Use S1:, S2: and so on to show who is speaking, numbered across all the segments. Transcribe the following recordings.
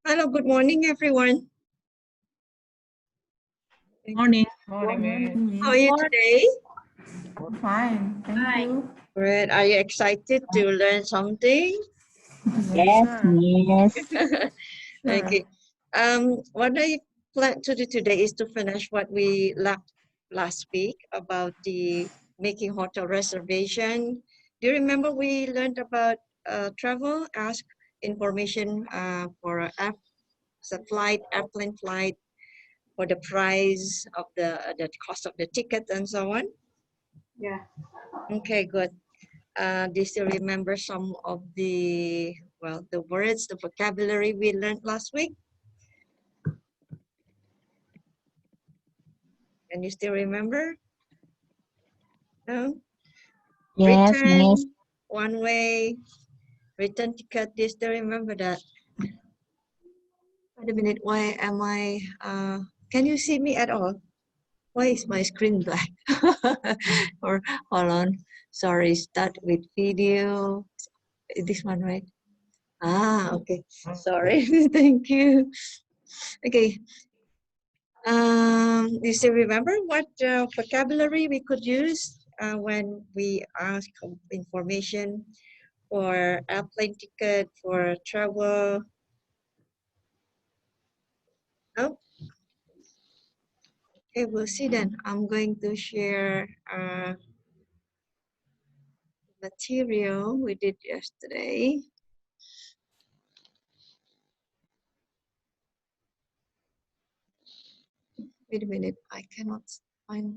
S1: Hello, good morning, everyone.
S2: Morning.
S1: How are you today?
S2: Fine. Thank you.
S1: Great. Are you excited to learn something?
S2: Yes. Yes.
S1: Okay. What I plan to do today is to finish what we left last week about the making hotel reservation. Do you remember we learned about travel, ask information for a flight, airplane flight, for the price of the cost of the ticket and so on?
S2: Yeah.
S1: Okay, good. Do you still remember some of the words, the vocabulary we learned last week? Can you still remember? No?
S2: Yes.
S1: Return,
S2: Yes.
S1: one way, return ticket. Do you still remember that? Wait a minute. Why am I? Can you see me at all? Why is my screen black? Or hold on. Sorry. Start with video. This one, right? Okay. Sorry. Thank you. Okay. You still remember what vocabulary we could use when we ask information for airplane ticket, for travel? No? Okay, we'll see then. I'm going to share material we did yesterday. Wait a minute, I cannot find.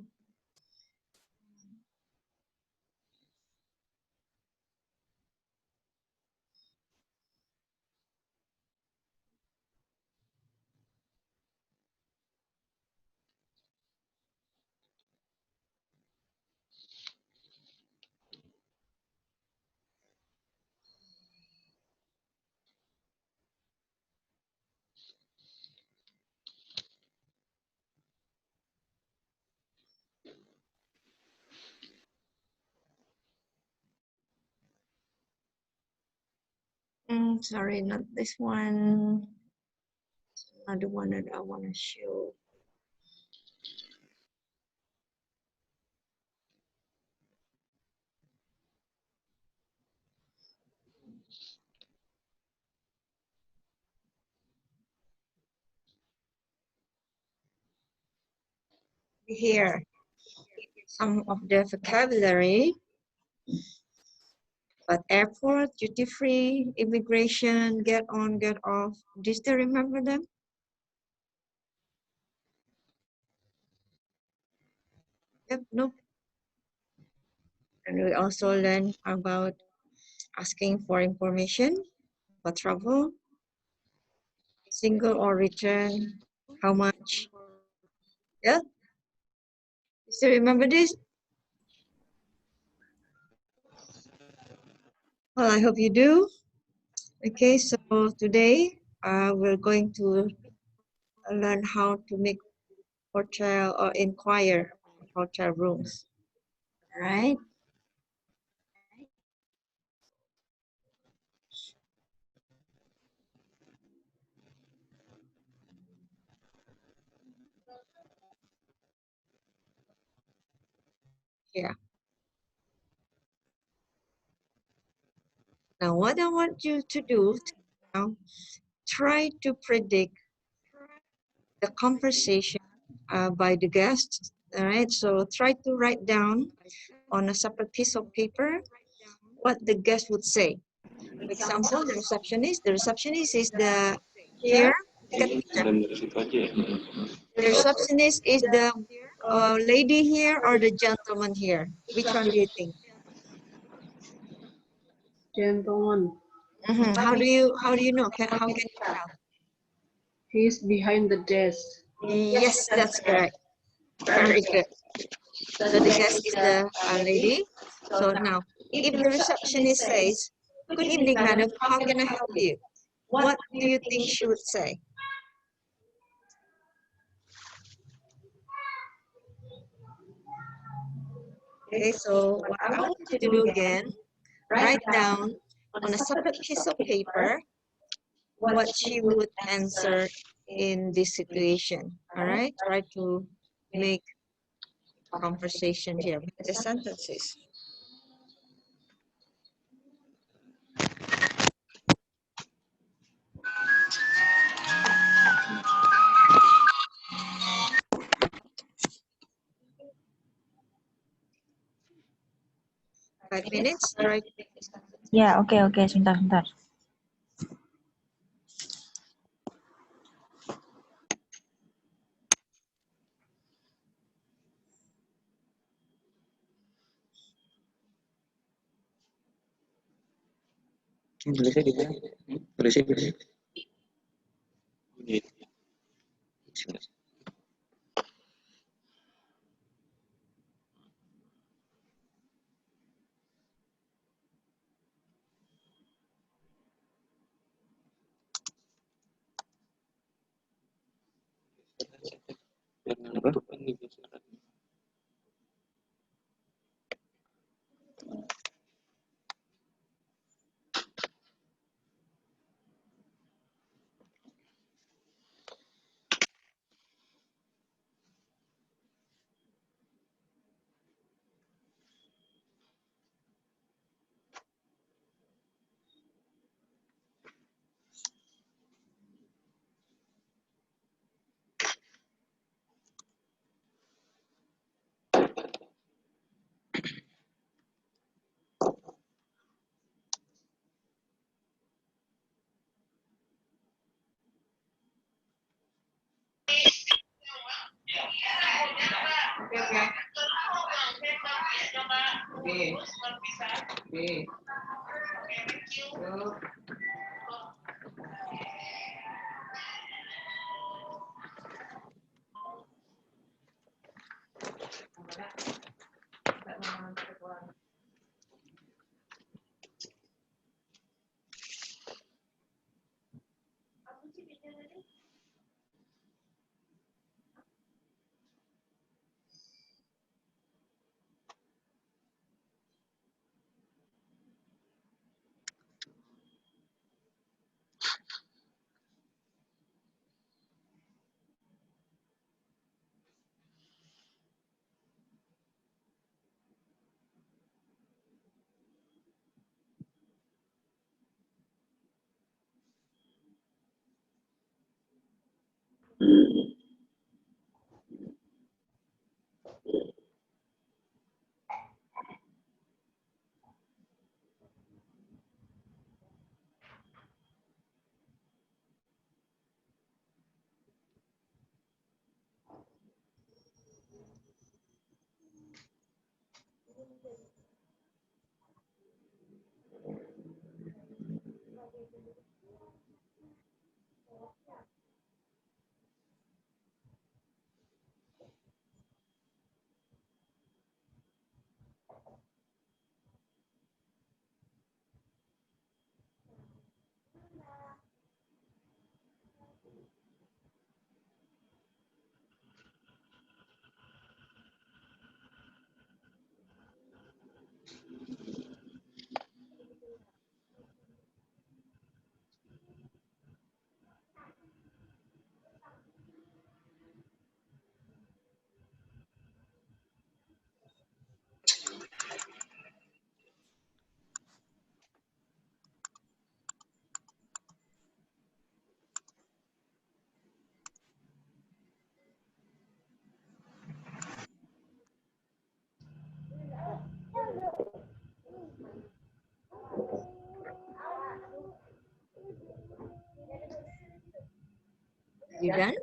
S1: Sorry, not this one. Another one that I want to show. Here, some of the vocabulary, but airport, duty free, immigration, get on, get off. Do you still remember them? Yep, no. And we also learn about asking for information for travel, single or return, how much. Yeah, you still remember this? Well, I hope you do. Okay, so today we're going to learn how to make hotel or inquire hotel rooms. All right. Yeah. Now, what I want you to do now, try to predict the conversation by the guests. All right. So try to write down on a separate piece of paper what the guest would say. For example, the receptionist is the here. Look at picture. The receptionist is the lady here or the gentleman here. Which one do you think?
S2: Gentleman.
S1: How do you know? How can you tell?
S2: He's behind the desk.
S1: Yes, that's correct. Very good. So the guest is the lady. So now, if the receptionist says, "Good evening, madam. How can I help you?" What do you think she would say? Okay, so what I want you to do again, write down on a separate piece of paper what she would answer in this situation. All right, try to make conversation here, make the sentences. Five minutes, try.
S3: Ya, oke, sebentar.
S4: Tulisnya di mana? Tulisnya di mana? Apa?
S1: You done?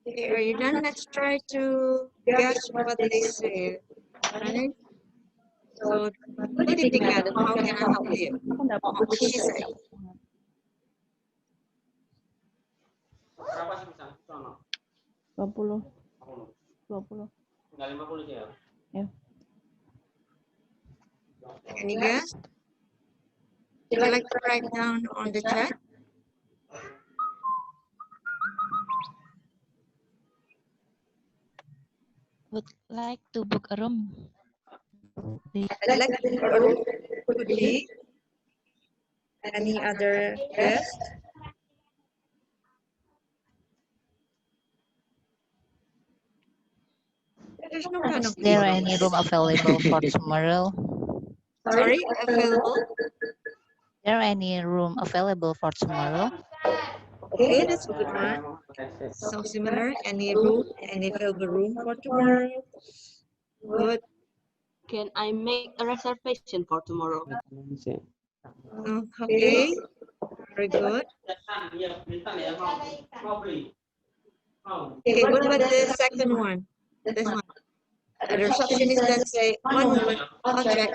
S1: Okay, are you done? Let's try to guess what they say. Right? So put it together. How can I help you? What would she say?
S5: Berapa sih bisa? Sono.
S2: 20. 20.
S5: Tinggal 50 sih ya.
S1: Any guess? Would you like to write down on the chat?
S3: Would like to book a room.
S1: I'd like to book a room. Could be. Any other guess? There's no kind
S6: Is
S1: of
S6: there
S1: legal.
S6: any room available for tomorrow?
S1: Sorry, available.
S6: Is there any room available for tomorrow?
S1: Okay, that's a good one. So similar. Any room, any available room for tomorrow? Good.
S2: Can I make a reservation for tomorrow?
S1: Okay, very good.
S5: Iya, bintang ya, mau beli. Mau.
S1: Okay, what about the second one? This one. The receptionist then say, 1 moment, I'll check.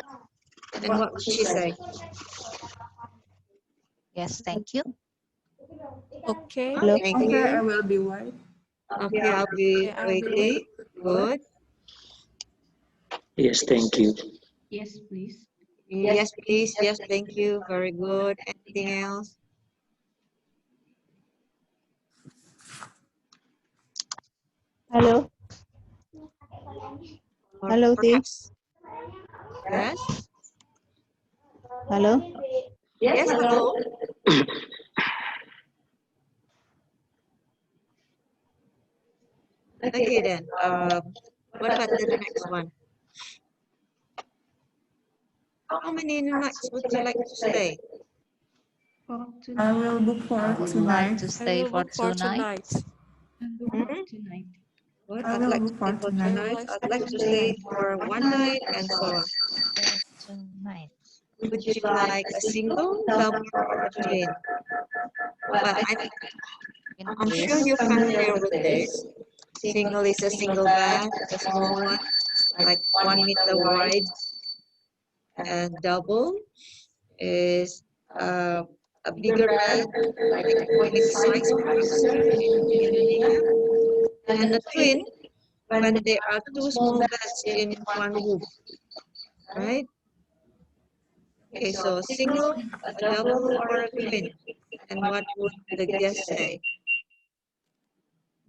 S1: And what would she say?
S6: Yes, thank you.
S7: Okay.
S1: Thank you.
S7: I will be white.
S1: Okay, I'll be waiting. Good.
S4: Yes, thank you.
S2: Yes, please.
S1: Yes, please. Yes, thank you. Very good. Anything else?
S8: Hello.
S1: Or
S8: Hello, T.
S1: perhaps. Yes.
S8: Hello.
S1: Yes, hello. Okay then. What about the next one? How many nights would you like to stay?
S7: I will book for
S6: I would
S7: tonight.
S6: like to
S7: I
S6: stay
S7: will
S6: for
S7: book for
S6: 2 nights.
S1: Hmm? Good.
S7: I
S1: I'd
S7: will
S1: like to
S7: book
S1: stay
S7: for
S1: for
S7: tonight.
S1: 2 nights. I'd like to stay for 1 night and so on.
S6: 2 nights.
S1: Would you like a single, double, or a twin? Well, I'm sure
S6: Please.
S1: you're familiar with this. Single is a single bed, a small one, like 1 meter wide, and double is a bigger bed, like a queen size perhaps in Indonesia. And a twin when there are two small beds in one room, right? Okay, so single, a double, or a twin. And what would the guest say?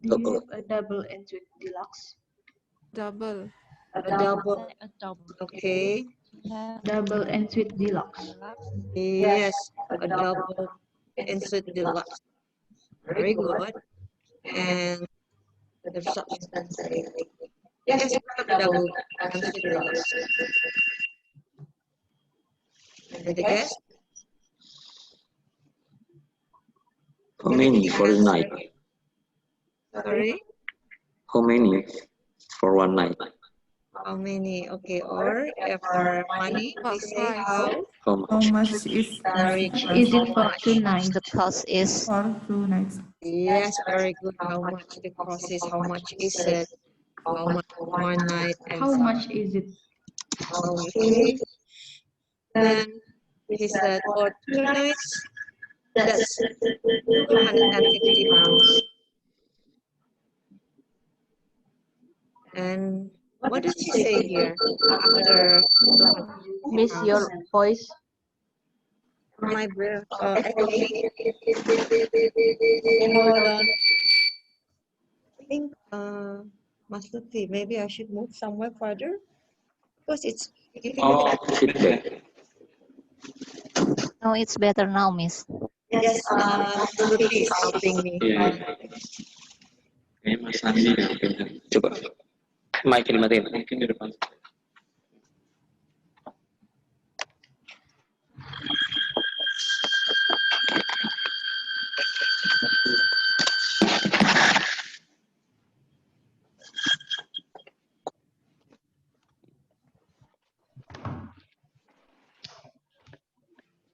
S2: Do you have a double and suite deluxe?
S7: Double.
S1: A double,
S3: A double.
S1: okay.
S2: Double and suite deluxe.
S1: Yes, a double insert deluxe. Very good. And the receptionist say, yes, we have a double insert deluxe. And the guest?
S4: How many for the night?
S1: Sorry,
S4: How many for one night?
S1: how many? Okay, or for money, we
S7: What
S1: say
S7: price?
S1: how?
S4: How
S7: How
S4: much?
S7: much is
S1: Very
S7: this
S1: good.
S2: Is
S1: How
S2: it for
S1: much?
S2: 2
S6: How much
S2: nights?
S6: the cost is?
S7: for 2 nights?
S1: Yes, very good. How much the cost is? How much is it? How much 1 night and
S2: How
S1: so
S2: much is it?
S1: on. Okay. Then he said for 2 nights, that's 250 pounds. And what does she say here after 250
S2: Miss
S1: pounds?
S2: your voice.
S1: My breath echoing. Hold on. I think Master T, maybe I should move somewhere further because it's giving me
S4: Oh, feedback.
S6: No, it's better now, Miss.
S1: yes, Master T is helping me.
S4: Iya. Kayaknya Mas Andi deh. Coba. Mic dimatiin. Mungkin di depan.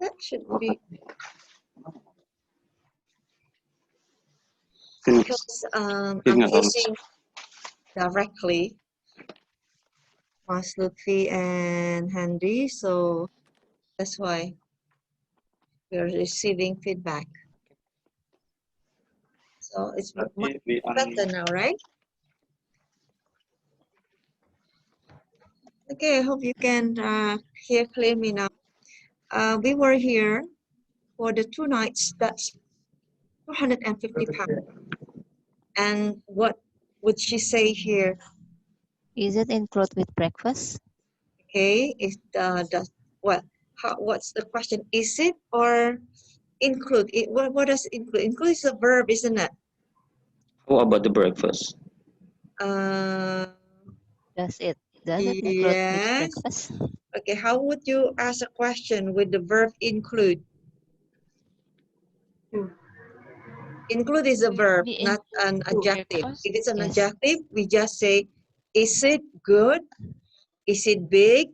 S1: That should be.
S4: Please.
S1: I'm using directly Mas Lutfi and Handy, so that's why we're receiving feedback. So it's much better now, right? Okay, I hope you can hear clearly now. We were here for the 2 nights, that's 250 pounds. And what would she say here?
S6: Is it include with breakfast?
S1: Okay, is does well? What's the question? Is it or include? What does include? Include is a verb, isn't it?
S4: How about the breakfast?
S6: Does it include with
S1: Yes.
S6: breakfast?
S1: Okay, how would you ask a question with the verb include? Include is a verb, not an adjective.
S3: breakfast?
S1: If it's an
S6: Yes.
S1: adjective, we just say, is it good? Is it big?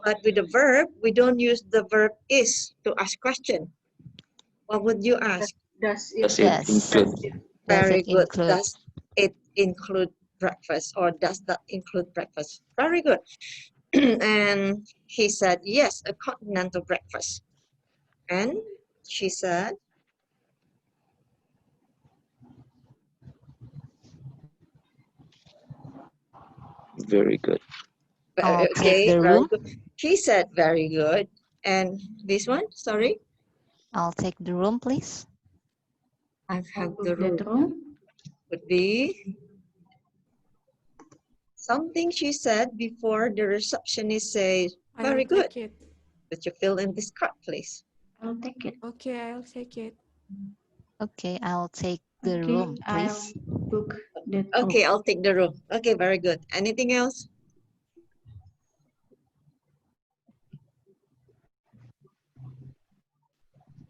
S1: But with the verb, we don't use the verb is to ask question. What would you ask?
S2: Does
S4: Does
S2: it?
S4: it include?
S6: Does
S1: Very
S6: it
S1: good.
S6: include?
S1: Does it include breakfast or does that include breakfast? Very good. And he said, yes, a continental breakfast. And she said,
S4: Very good.
S6: I'll take
S1: okay,
S6: the
S1: very
S6: room.
S1: good. She said, very good. And this one, sorry,
S6: I'll take the room, please.
S1: I have the room. Would be something she said before the receptionist says, very good.
S7: Take it.
S1: Could you fill in this card, please?
S8: I'll take it.
S7: Okay, I'll take it.
S6: Okay, I'll take the
S8: Okay,
S6: room,
S8: I'll
S6: please.
S8: book that
S1: Okay,
S8: room.
S1: I'll take the room. Okay, very good. Anything else?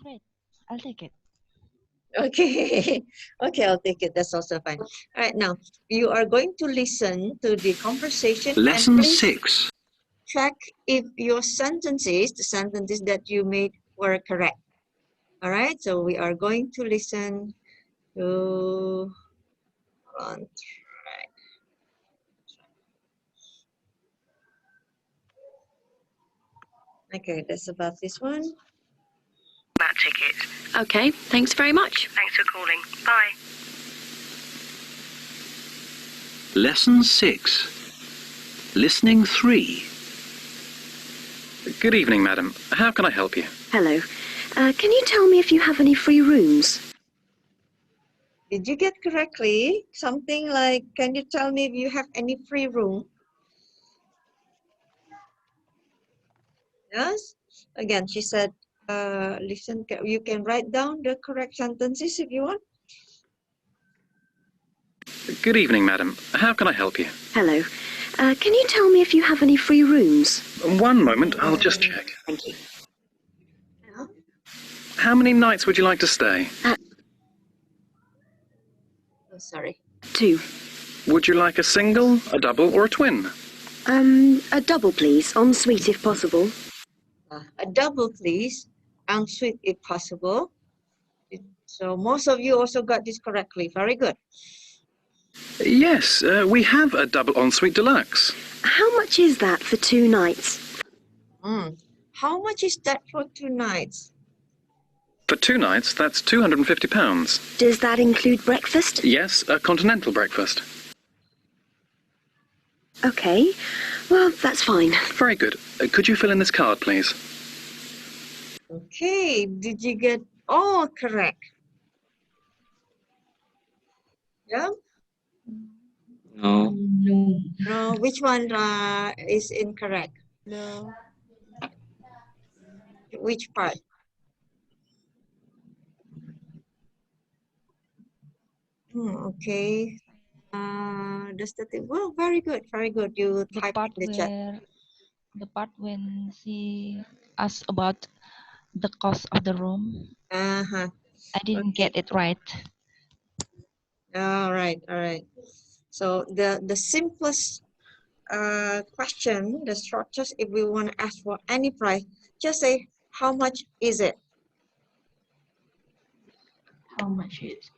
S3: Great. I'll take it.
S1: Okay, okay, I'll take it. That's also fine. All right, now you are going to listen to the conversation
S9: Lesson
S1: and please
S9: 6.
S1: check if your sentences, the sentences that you made were correct. All right, so we are going to listen to, okay, that's about this one.
S10: That ticket. Okay, thanks very much. Thanks for calling. Bye.
S9: Lesson 6. Listening 3. Good evening, madam. How can I help you?
S10: Hello. Can you tell me if you have any free rooms?
S1: Did you get correctly? Something like, can you tell me if you have any free room? Yes. Again, she said, listen, you can write down the correct sentences if you want.
S9: Good evening, madam. How can I help you?
S10: Hello. Can you tell me if you have any free rooms?
S9: One moment, I'll just check.
S10: Thank you.
S9: How many nights would you like to stay?
S1: Oh, sorry.
S10: 2.
S9: Would you like a single, a double, or a twin?
S10: A double, please. En suite, if possible.
S1: A double, please. En suite, if possible. So most of you also got this correctly. Very good.
S9: Yes, we have a double ensuite deluxe.
S10: How much is that for 2 nights?
S1: How much is that for 2 nights?
S9: For 2 nights, that's £250.
S10: Does that include breakfast?
S9: Yes, a continental breakfast.
S10: Okay. Well, that's fine.
S9: Very good. Could you fill in this card, please?
S1: Okay, did you get all correct? Yeah?
S4: No.
S1: No, which one is incorrect?
S7: No.
S1: Which part? Okay. Does the thing? Well, very good, very good. You
S3: The
S1: type
S3: part
S1: in the chat.
S3: when she asked about the cost of the room,
S1: Uh-huh.
S3: I didn't
S1: Okay.
S3: get it right.
S1: All right, all right. So the simplest question, the shortest, if we want to ask for any price, just say how much is it?
S8: How much is?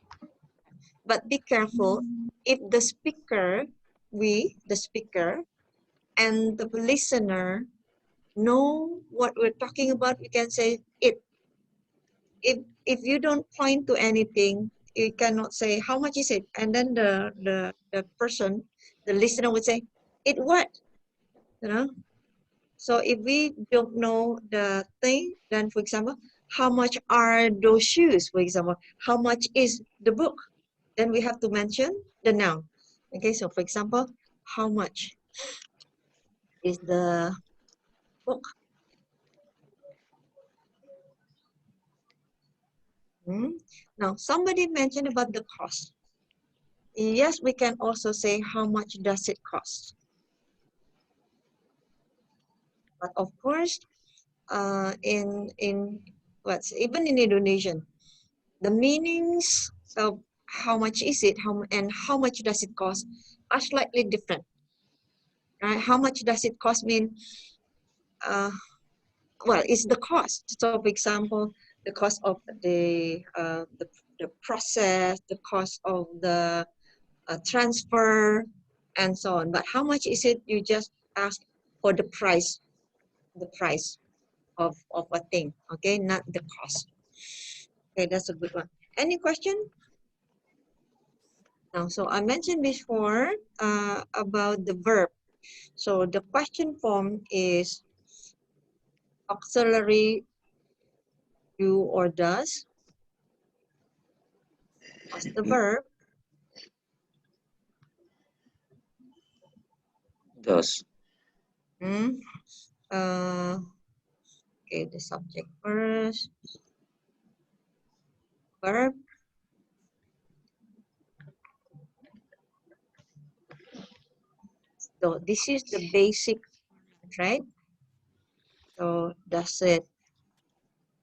S1: But be careful if the speaker, the speaker, and the listener know what we're talking about, we can say it. If you don't point to anything, you cannot say how much is it, and then the person, the listener would say, it what? You know. So if we don't know the thing, then for example, how much are those shoes? For example, how much is the book? Then we have to mention the noun. Okay, so for example, how much is the book? Now, somebody mentioned about the cost. Yes, we can also say how much does it cost. But of course, even in Indonesian, the meanings of how much is it, and how much does it cost are slightly different. Right? How much does it cost mean? Well, it's the cost. So, for example, the cost of the process, the cost of the transfer, and so on. But how much is it? You just ask for the price of a thing. Okay, not the cost. Okay, that's a good one. Any question? Now, so I mentioned before about the verb. So the question form is auxiliary do or does. What's the verb?
S4: Does.
S1: Okay, the subject first. Verb. So this is the basic, right? So does it?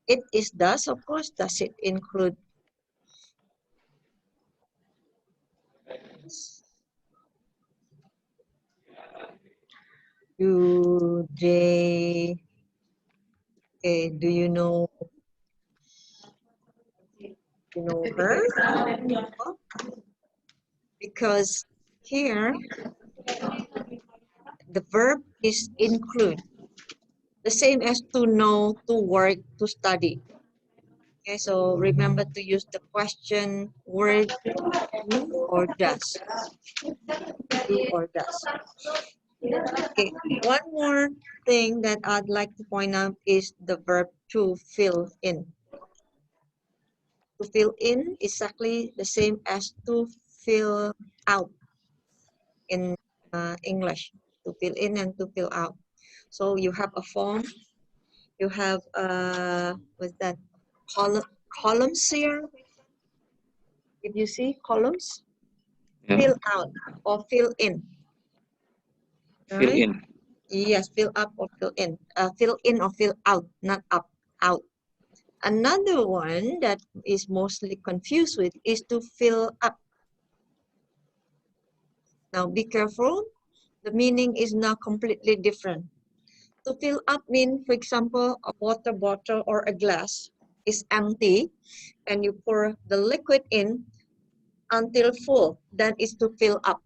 S1: It is does, of course. Does it include? Do they? Okay, do you know? You know her? Because here the verb is include, the same as to know, to work, to study. Okay, so remember to use the question word do or does. Do or does. Okay, one more thing that I'd like to point out is the verb to fill in. To fill in is exactly the same as to fill out in English. To fill in and to fill out. So you have a form, you have what's that, columns here. If you see columns,
S4: Yeah.
S1: fill out or fill in.
S4: Fill
S1: Right?
S4: in.
S1: Yes, fill up or fill in. Fill in or fill out, not up, out. Another one that is mostly confused with is to fill up. Now be careful. The meaning is now completely different. To fill up means, for example, a water bottle or a glass is empty and you pour the liquid in until full. That is to fill up.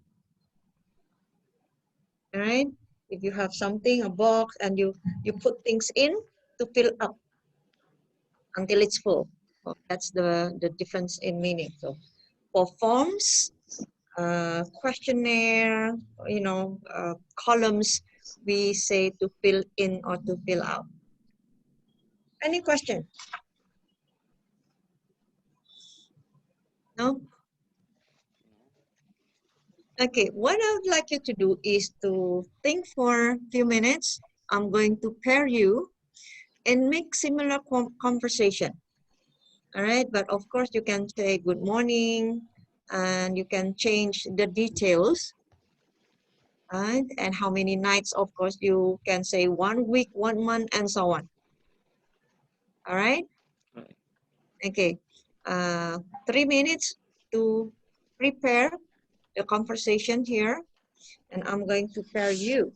S1: All right? If you have something, a box, and you put things in to fill up until it's full. So that's the difference in meaning. So for forms, questionnaire, columns, we say to fill in or to fill out. Any question? No? Okay, what I would like you to do is to think for a few minutes. I'm going to pair you and make similar conversation. All right, but of course you can say good morning and you can change the details. Right? And how many nights, of course, you can say 1 week, 1 month, and so on. All right? Okay, 3 minutes to prepare the conversation here, and I'm going to pair you.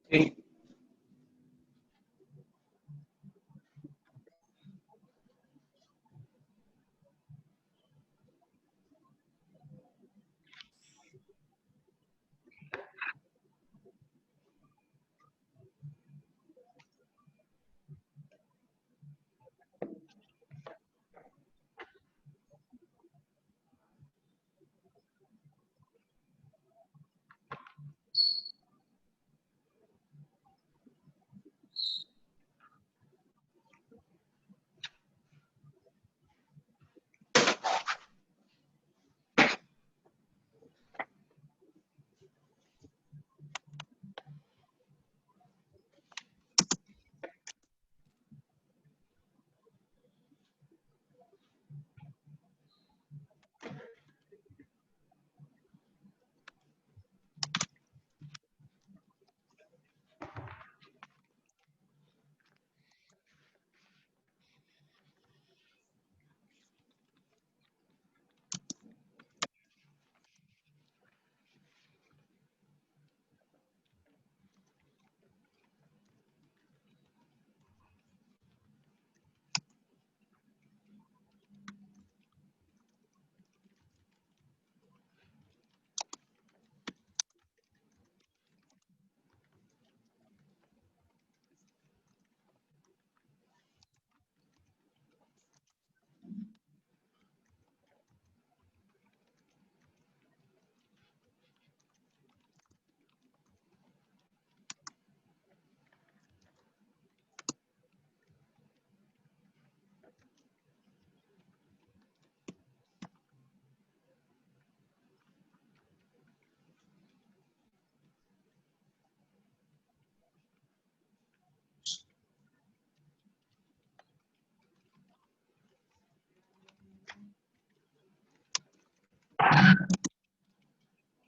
S4: Okay.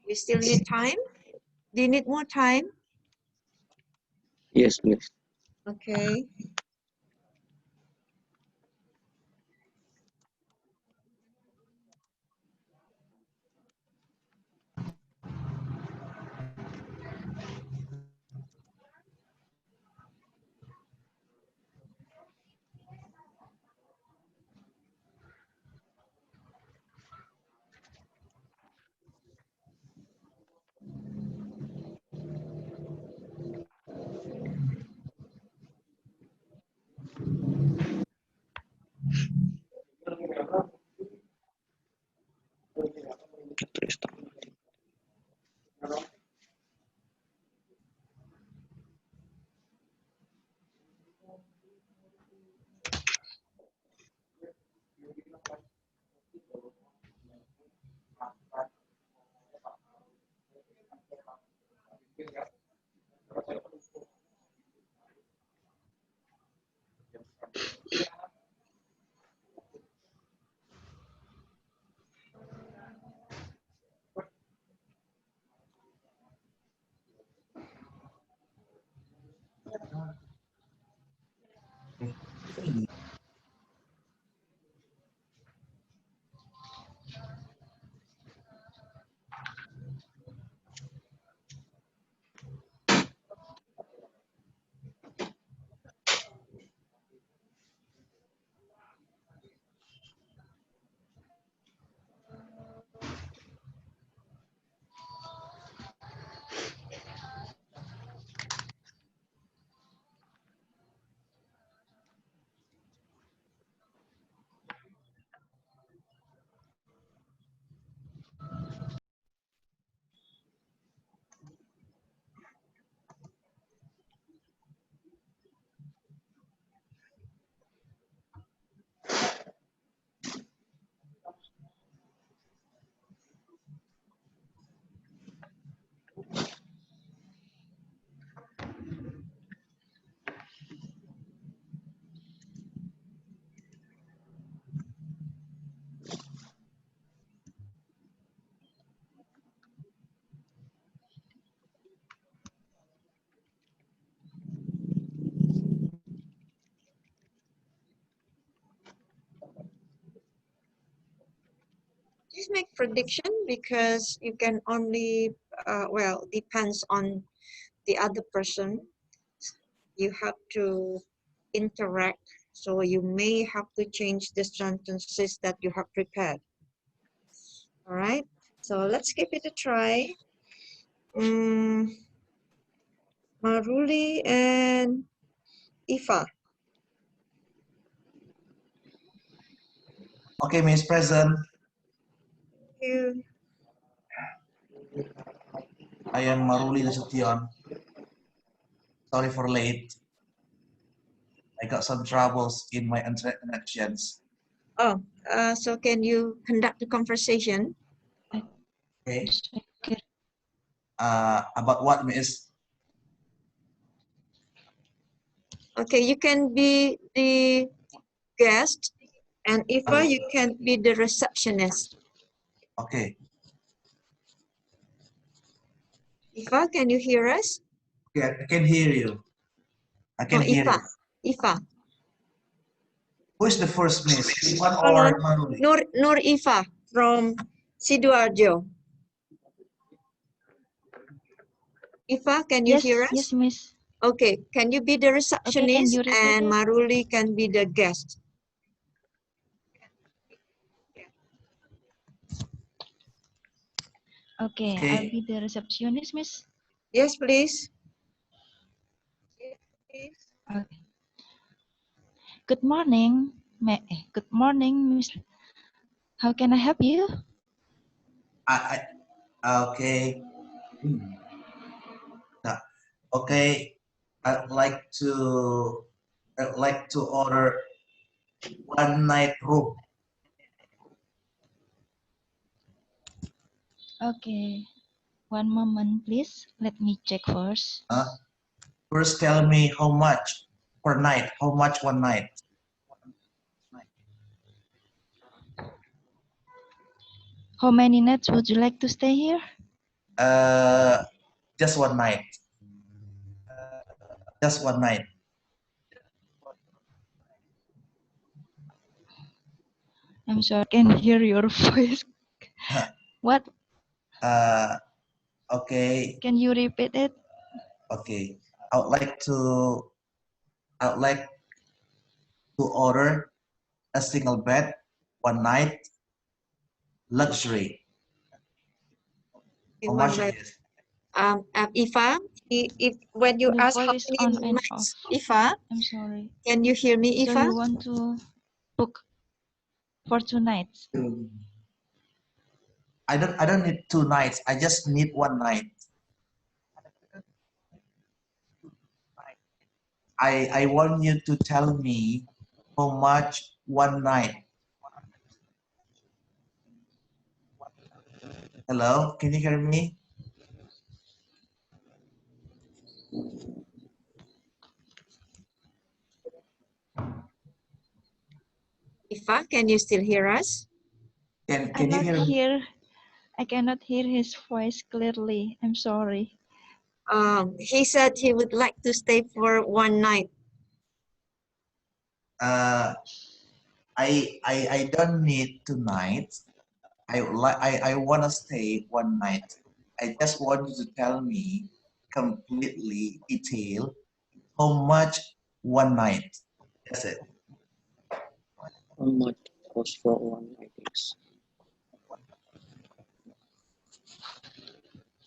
S1: You still need time? Do you need more time?
S4: Yes, please.
S1: Okay. Please make prediction because you can only, well, depends on the other person. You have to interact, so you may have to change the sentences that you have prepared. All right, so let's give it a try. Maruli and Ifa.
S11: Okay, Miss President.
S1: You.
S11: I am Maruli Nasution. Sorry for late. I got some troubles in my internet connections.
S1: Oh, so can you conduct the conversation?
S11: Okay. About what, Miss?
S1: Okay, you can be the guest, and Ifa, you can be the receptionist.
S11: Okay.
S1: Ifa, can you hear us?
S11: Okay, I can hear you. I can hear
S1: Ifa.
S11: you.
S1: Ifa.
S11: Who is the first Miss? Ivan
S1: Hold
S11: or
S1: on.
S11: Maruli?
S1: Nur Ifa from Sidoarjo. Ifa, can you hear us?
S3: Yes, Miss.
S1: Okay, can you be the
S3: Okay, can
S1: receptionist
S3: you repeat
S1: and
S3: it?
S1: Maruli can be the guest?
S3: Okay,
S11: Okay.
S3: I'll be the receptionist, Miss.
S1: Yes, please.
S3: Okay. Good morning, good morning, Miss. How can I help you?
S11: Okay. Nah, okay. I'd like to order one night room.
S3: Okay, one moment, please. Let me check first.
S11: First, tell me how much per night. How much one night?
S3: How many nights would you like to stay here?
S11: Just one night. Just one night.
S3: I'm sorry, I can hear your voice. What?
S11: Okay.
S3: Can you repeat it?
S11: Okay. I would like to order a single bed, one night, luxury. How much it is?
S1: Ifa, if when you
S3: The
S1: ask how
S3: voice is on
S1: many
S3: and off.
S1: nights, Ifa,
S3: I'm sorry.
S1: can you hear me,
S3: So
S1: Ifa?
S3: you want to book for 2 nights?
S11: I don't need 2 nights. I just need one night. I want you to tell me how much one night. Hello, can you hear me?
S1: Ifa, can you still hear us?
S11: Can you hear me?
S3: I cannot hear his voice clearly. I'm sorry.
S1: He said he would like to stay for one night.
S11: I don't need 2 nights. I want to stay one night. I just want you to tell me completely detail how much one night. That's it.
S4: How much cost for one night is?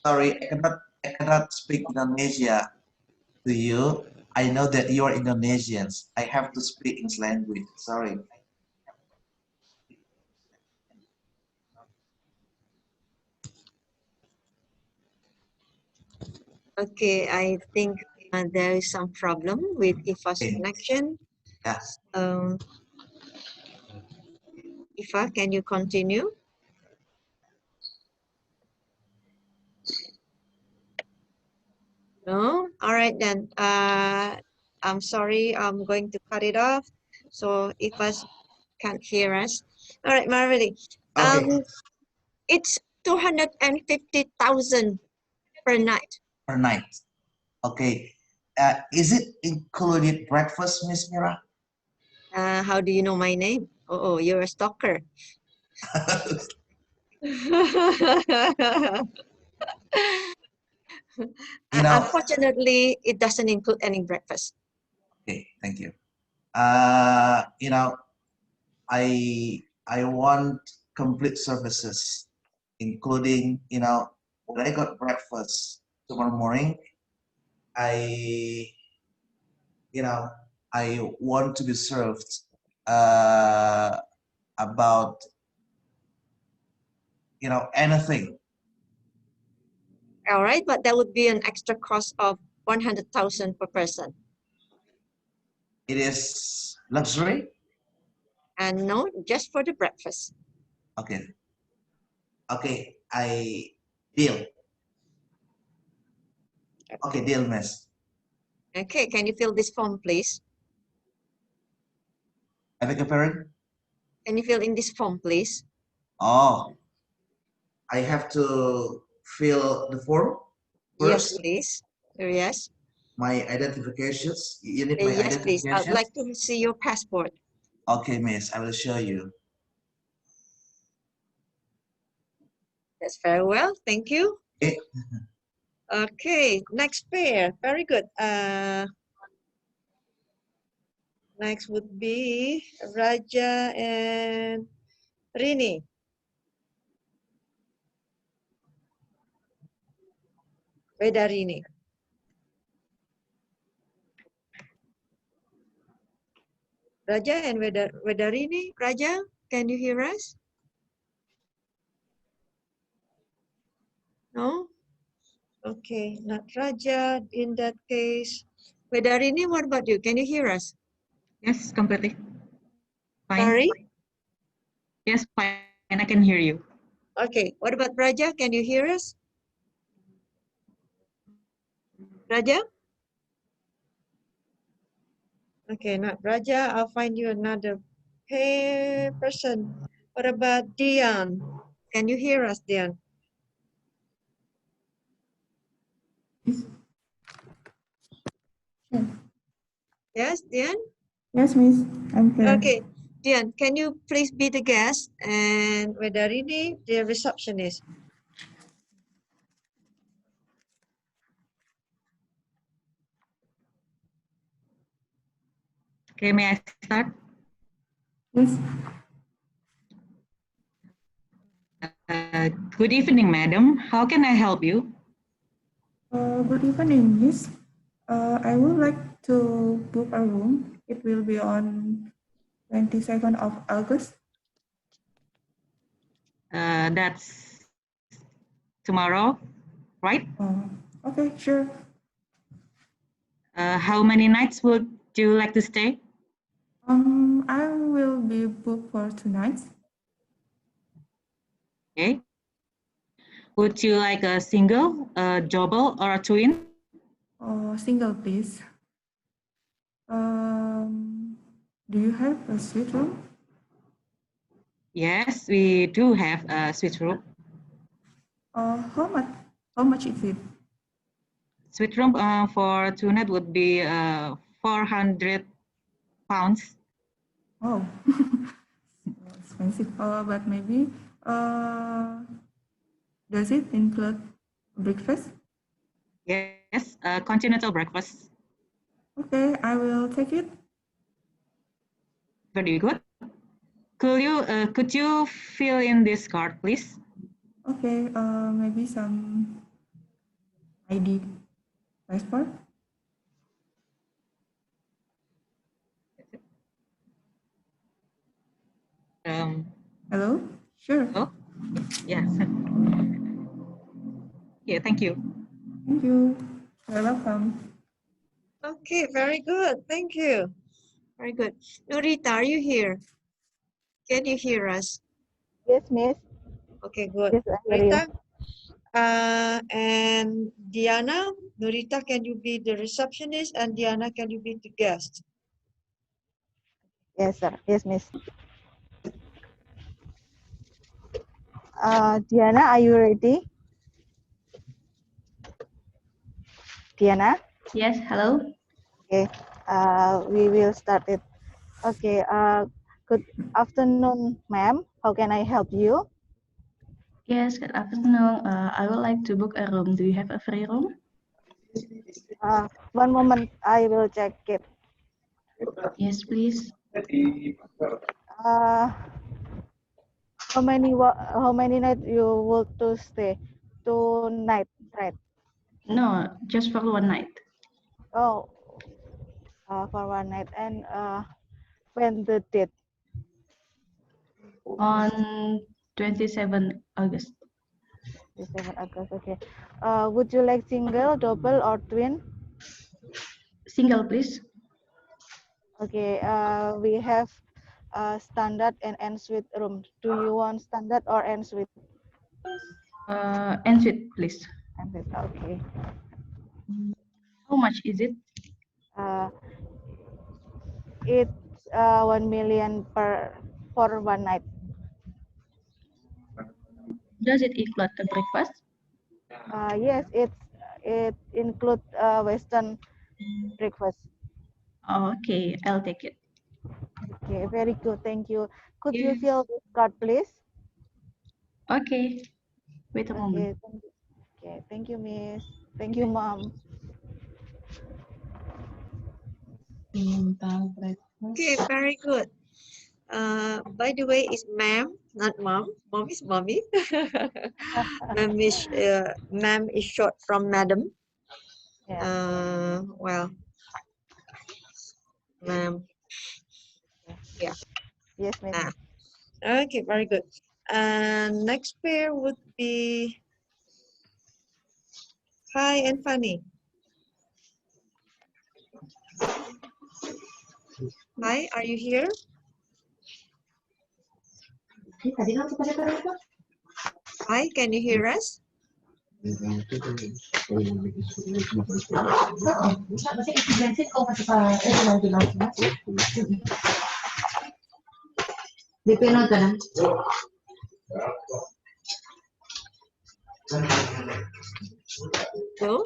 S11: Sorry, I cannot speak Indonesia to you. I know that you are Indonesians. I have to speak English language. Sorry.
S1: Okay, I think there is some problem with Ifa's connection.
S11: Yeah.
S1: Ifa, can you continue? No? All right then. I'm sorry, I'm going to cut it off. So Ifa can't hear us. All right, Marveli.
S11: Okay.
S1: It's 250,000 per night.
S11: Per night. Okay. Is it included breakfast, Miss Mira?
S1: How do you know my name? Oh, you're a stalker.
S11: You know,
S1: Unfortunately, it doesn't include any breakfast.
S11: okay, thank you. You know, I want complete services, including, you know, when I got breakfast tomorrow morning, I, you know, I want to be served about, you know, anything.
S1: All right, but that would be an extra cost of 100,000 per person.
S11: It is luxury.
S1: And no, just for the breakfast.
S11: Okay. Okay, I deal. Okay, deal, miss.
S1: Okay, can you fill this form, please?
S11: I beg your pardon?
S1: Can you fill in this form, please?
S11: Oh, I have to fill the form
S1: Yes,
S11: first.
S1: please. Yes.
S11: My identifications. You need my
S1: Yes, please. I'd
S11: identifications.
S1: like to see your passport.
S11: Okay, miss. I will show you.
S1: That's very well. Thank you.
S11: Okay.
S1: Okay, next pair. Very good. Next would be Raja and Rini. Veda Rini. Raja and Vedarini. Raja, can you hear us? No? Okay, not Raja in that case. Vedarini, what about you? Can you hear us?
S12: Yes, completely. Fine.
S1: Sorry?
S12: Yes, fine. I can hear you.
S1: Okay, what about Raja? Can you hear us? Raja? Okay, not Raja. I'll find you another person. What about Dian? Can you hear us, Dian? Yes, Dian?
S7: Yes, miss. I'm here.
S1: Okay, Dian, can you please be the guest and Vedarini, the receptionist?
S12: Okay, may I start?
S7: Yes.
S12: Good evening, madam. How can I help you?
S7: Good evening, miss. I would like to book a room. It will be on 22nd of August.
S12: That's tomorrow, right?
S7: Okay, sure.
S12: How many nights would you like to stay?
S7: I will be booked for tonight.
S12: Okay. Would you like a single, a double, or a twin?
S7: Single, please. Do you have a suite room?
S12: Yes, we do have a suite room.
S7: How much? How much is it?
S12: Suite room for tonight would be 400 pounds.
S7: Oh, expensive. But maybe. Does it include breakfast?
S12: Yes, continental breakfast.
S7: Okay, I will take it.
S12: Very good. Could you fill in this card, please?
S7: Okay, maybe some ID, passport. Hello? Sure.
S12: Oh, yes. Yeah, thank you.
S7: Thank you. You're welcome.
S1: Okay, very good. Thank you. Very good. Norita, are you here? Can you hear us?
S13: Yes, miss.
S1: Okay, good.
S13: Yes, I hear you.
S1: Norita, and Diana. Norita, can you be the receptionist? And Diana, can you be the guest?
S13: Yes, sir. Yes, miss. Diana, are you ready? Diana?
S14: Yes, hello.
S13: Okay, we will start it. Okay, good afternoon, ma'am. How can I help you?
S8: Yes, good afternoon. I would like to book a room. Do you have a free room?
S13: One moment, I will check it.
S8: Yes, please.
S13: Uh, how many nights you want to stay? 2 nights, right?
S8: No, just for one night.
S13: Oh, for one night. And when the date?
S8: On 27 August.
S13: 27 August. Okay. Would you like single, double, or twin?
S8: Single, please.
S13: Okay. We have standard and ensuite room. Do you want standard or ensuite?
S8: Ensuite, please.
S13: Ensuite. Okay.
S8: How much is it?
S13: Uh, it's 1 million per for one night.
S8: Does it include a breakfast?
S13: Yes, it include Western breakfast.
S8: Okay, I'll take it.
S13: Okay, very good. Thank you. Could you
S8: Yes.
S13: fill this card, please?
S8: Okay, wait a moment.
S13: Okay, thank you. Okay, thank you, Miss. Thank you, Mom.
S1: Okay, very good. By the way, it's ma'am, not mom. Mom is mommy. Ma'am is short from madam.
S13: Yeah.
S1: Well, ma'am. Yeah.
S13: Yes, Miss.
S1: Okay, very good. And next pair would be Hi and Funny. Hi, are you here? Hi, can you hear us? Hello?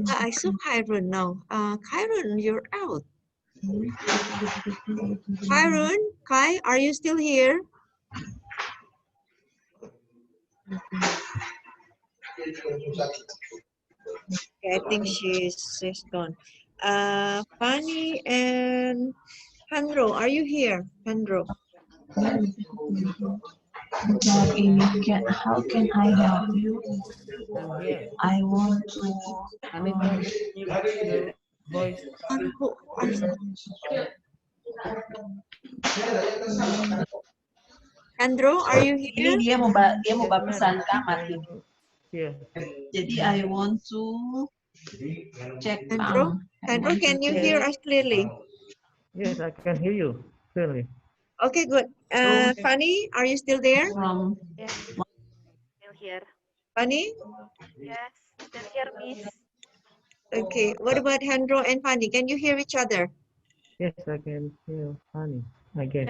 S1: I saw Kyron now. Kyron, you're out. Kyron, Kai, are you still here? Okay, I think she's gone. Fanny and Handro, are you here? Handro.
S3: How can I help you?
S5: I'm here.
S3: I want
S5: I need to your voice.
S1: Handro, are you
S3: Ini
S1: here?
S3: dia mau
S5: Yes, ma'am.
S3: pesan kamar.
S5: Here.
S3: Jadi I want to check
S1: Handro, Handro, can you hear us clearly?
S5: Yes, I can hear you clearly.
S1: Okay, good. Fanny, are you still there?
S3: from
S13: Yes, still here.
S1: Fanny?
S13: Yes, still here, Miss.
S1: Okay, what about Handro and Fanny? Can you hear each other?
S5: Yes, I can hear Fanny. I guess.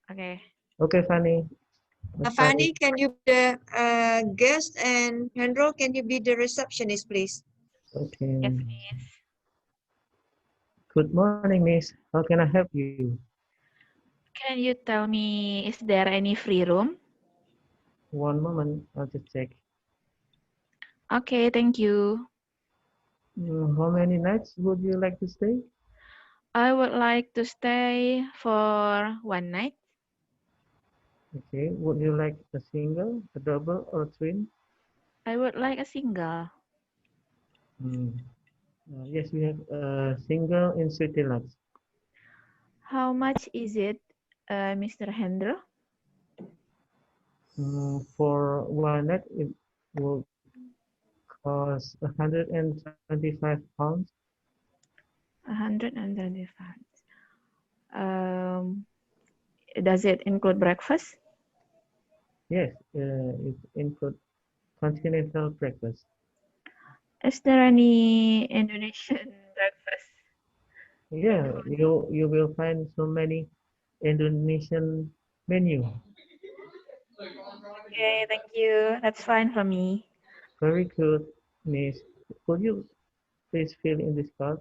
S13: Okay.
S5: Okay, Fanny. Let's start
S1: Fanny,
S5: it.
S1: can you be the guest, and Handro, can you be the receptionist, please?
S5: Okay.
S13: Yes, Miss.
S5: Good morning, Miss. How can I help you?
S13: Can you tell me, is there any free room?
S5: One moment. I'll just check.
S13: Okay, thank you.
S5: How many nights would you like to stay?
S13: I would like to stay for one night.
S5: Okay. Would you like a single, a double, or a twin?
S13: I would like a single.
S5: Yes, we have a single in Suite Deluxe.
S13: How much is it, Mr. Hendro?
S5: For one night, it will cost 125 pounds.
S13: 125. Does it include breakfast?
S5: Yes, it includes continental breakfast.
S13: Is there any Indonesian breakfast?
S5: Yeah, you will find so many Indonesian menu.
S13: Okay, thank you. That's fine for me.
S5: Very good, Miss. Could you please fill in this card?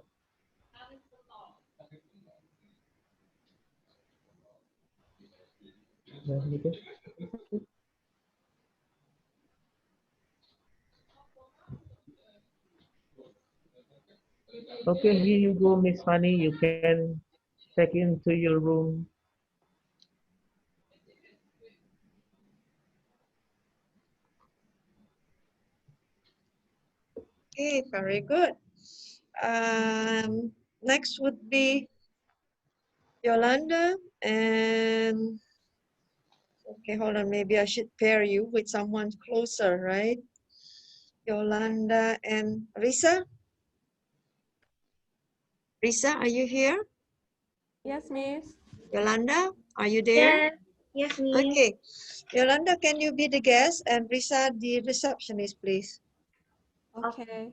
S5: Okay, here you go, Miss Honey. You can check into your room.
S1: Okay, very good. Next would be Yolanda and okay, hold on. Maybe I should pair you with someone closer, right? Yolanda and Risa. Risa, are you here?
S14: Yes, Miss.
S1: Yolanda, are you there?
S14: Yes. Yes, Miss.
S1: Okay. Yolanda, can you be the guest and Risa the receptionist, please?
S14: Okay.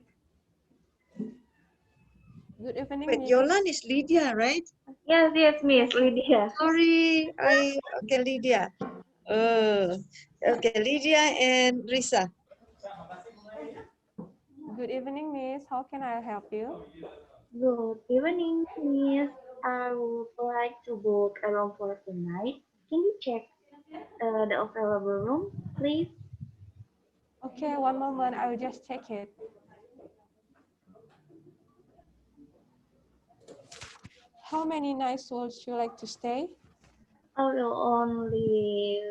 S14: Good evening,
S1: Wait,
S14: Miss.
S1: Yolanda is Lydia, right?
S14: Yes, yes, Miss Lydia.
S1: Sorry, okay, Lydia. Okay, Lydia and Risa.
S14: Good evening, Miss. How can I help you?
S15: Good evening, Miss. I would like to book a room for tonight. Can you check the available room, please?
S14: Okay, one moment. I will just check it. How many nights would you like to stay?
S15: I will only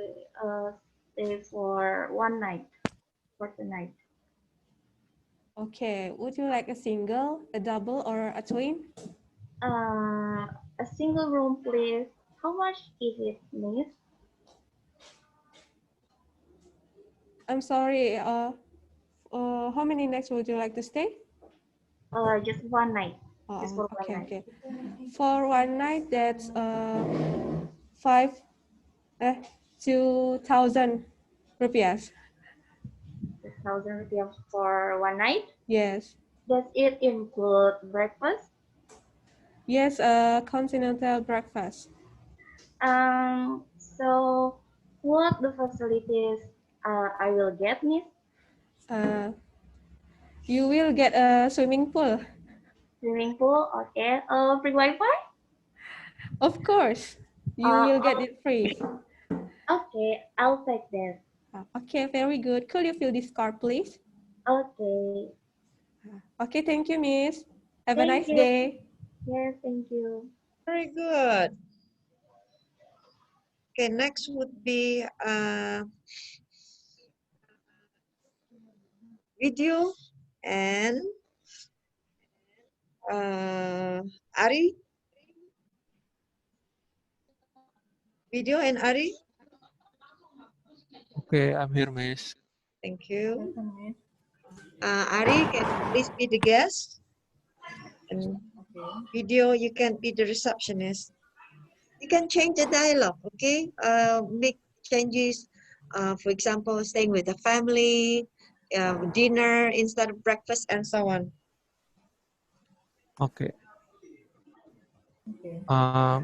S15: stay for one night, for tonight.
S14: Okay, would you like a single, a double, or a twin?
S15: A single room, please. How much is it, Miss?
S14: I'm sorry, how many nights would you like to stay?
S15: Just one night. Just
S14: Oh,
S15: for one
S14: okay,
S15: night.
S14: okay. For one night, that's five, 2,000 rupiahs.
S15: 2,000 rupiah for one night?
S14: Yes.
S15: Does it include breakfast?
S14: Yes, continental breakfast.
S15: So what the facilities I will get, Miss?
S14: You will get a swimming pool.
S15: Swimming pool, okay. Free Wi-Fi?
S14: Of course, you will get it free.
S15: Okay, I'll take that.
S14: Okay, very good. Could you fill this card, please?
S15: Okay.
S14: Okay, thank you, Miss. Have a
S15: Thank
S14: nice
S15: you.
S14: day.
S15: Yes, thank you.
S1: Very good. Okay, next would be video and Ari. Video and Ari.
S16: Okay, I'm here, Miss.
S1: Thank you. Ari, can you please be the guest? And video, you can be the receptionist. You can change the dialogue, okay? Make changes, for example, staying with the family, dinner instead of breakfast, and so on.
S16: Okay.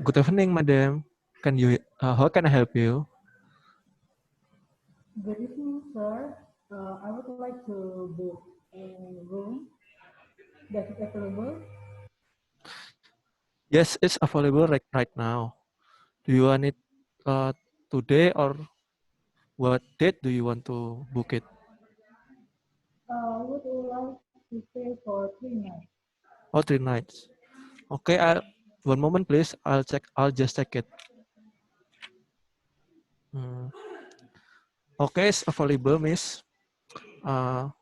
S16: Good evening, madam. Can you? How can I help you?
S17: Good evening, sir. I would like to book a room that is available.
S16: Yes, it's available right now. Do you want it today or what date do you want to book it?
S17: I would like to stay for 3 nights.
S16: Oh, 3 nights. Okay, one moment, please. I'll check. I'll just check it. Okay, it's available, Miss.
S17: Yes.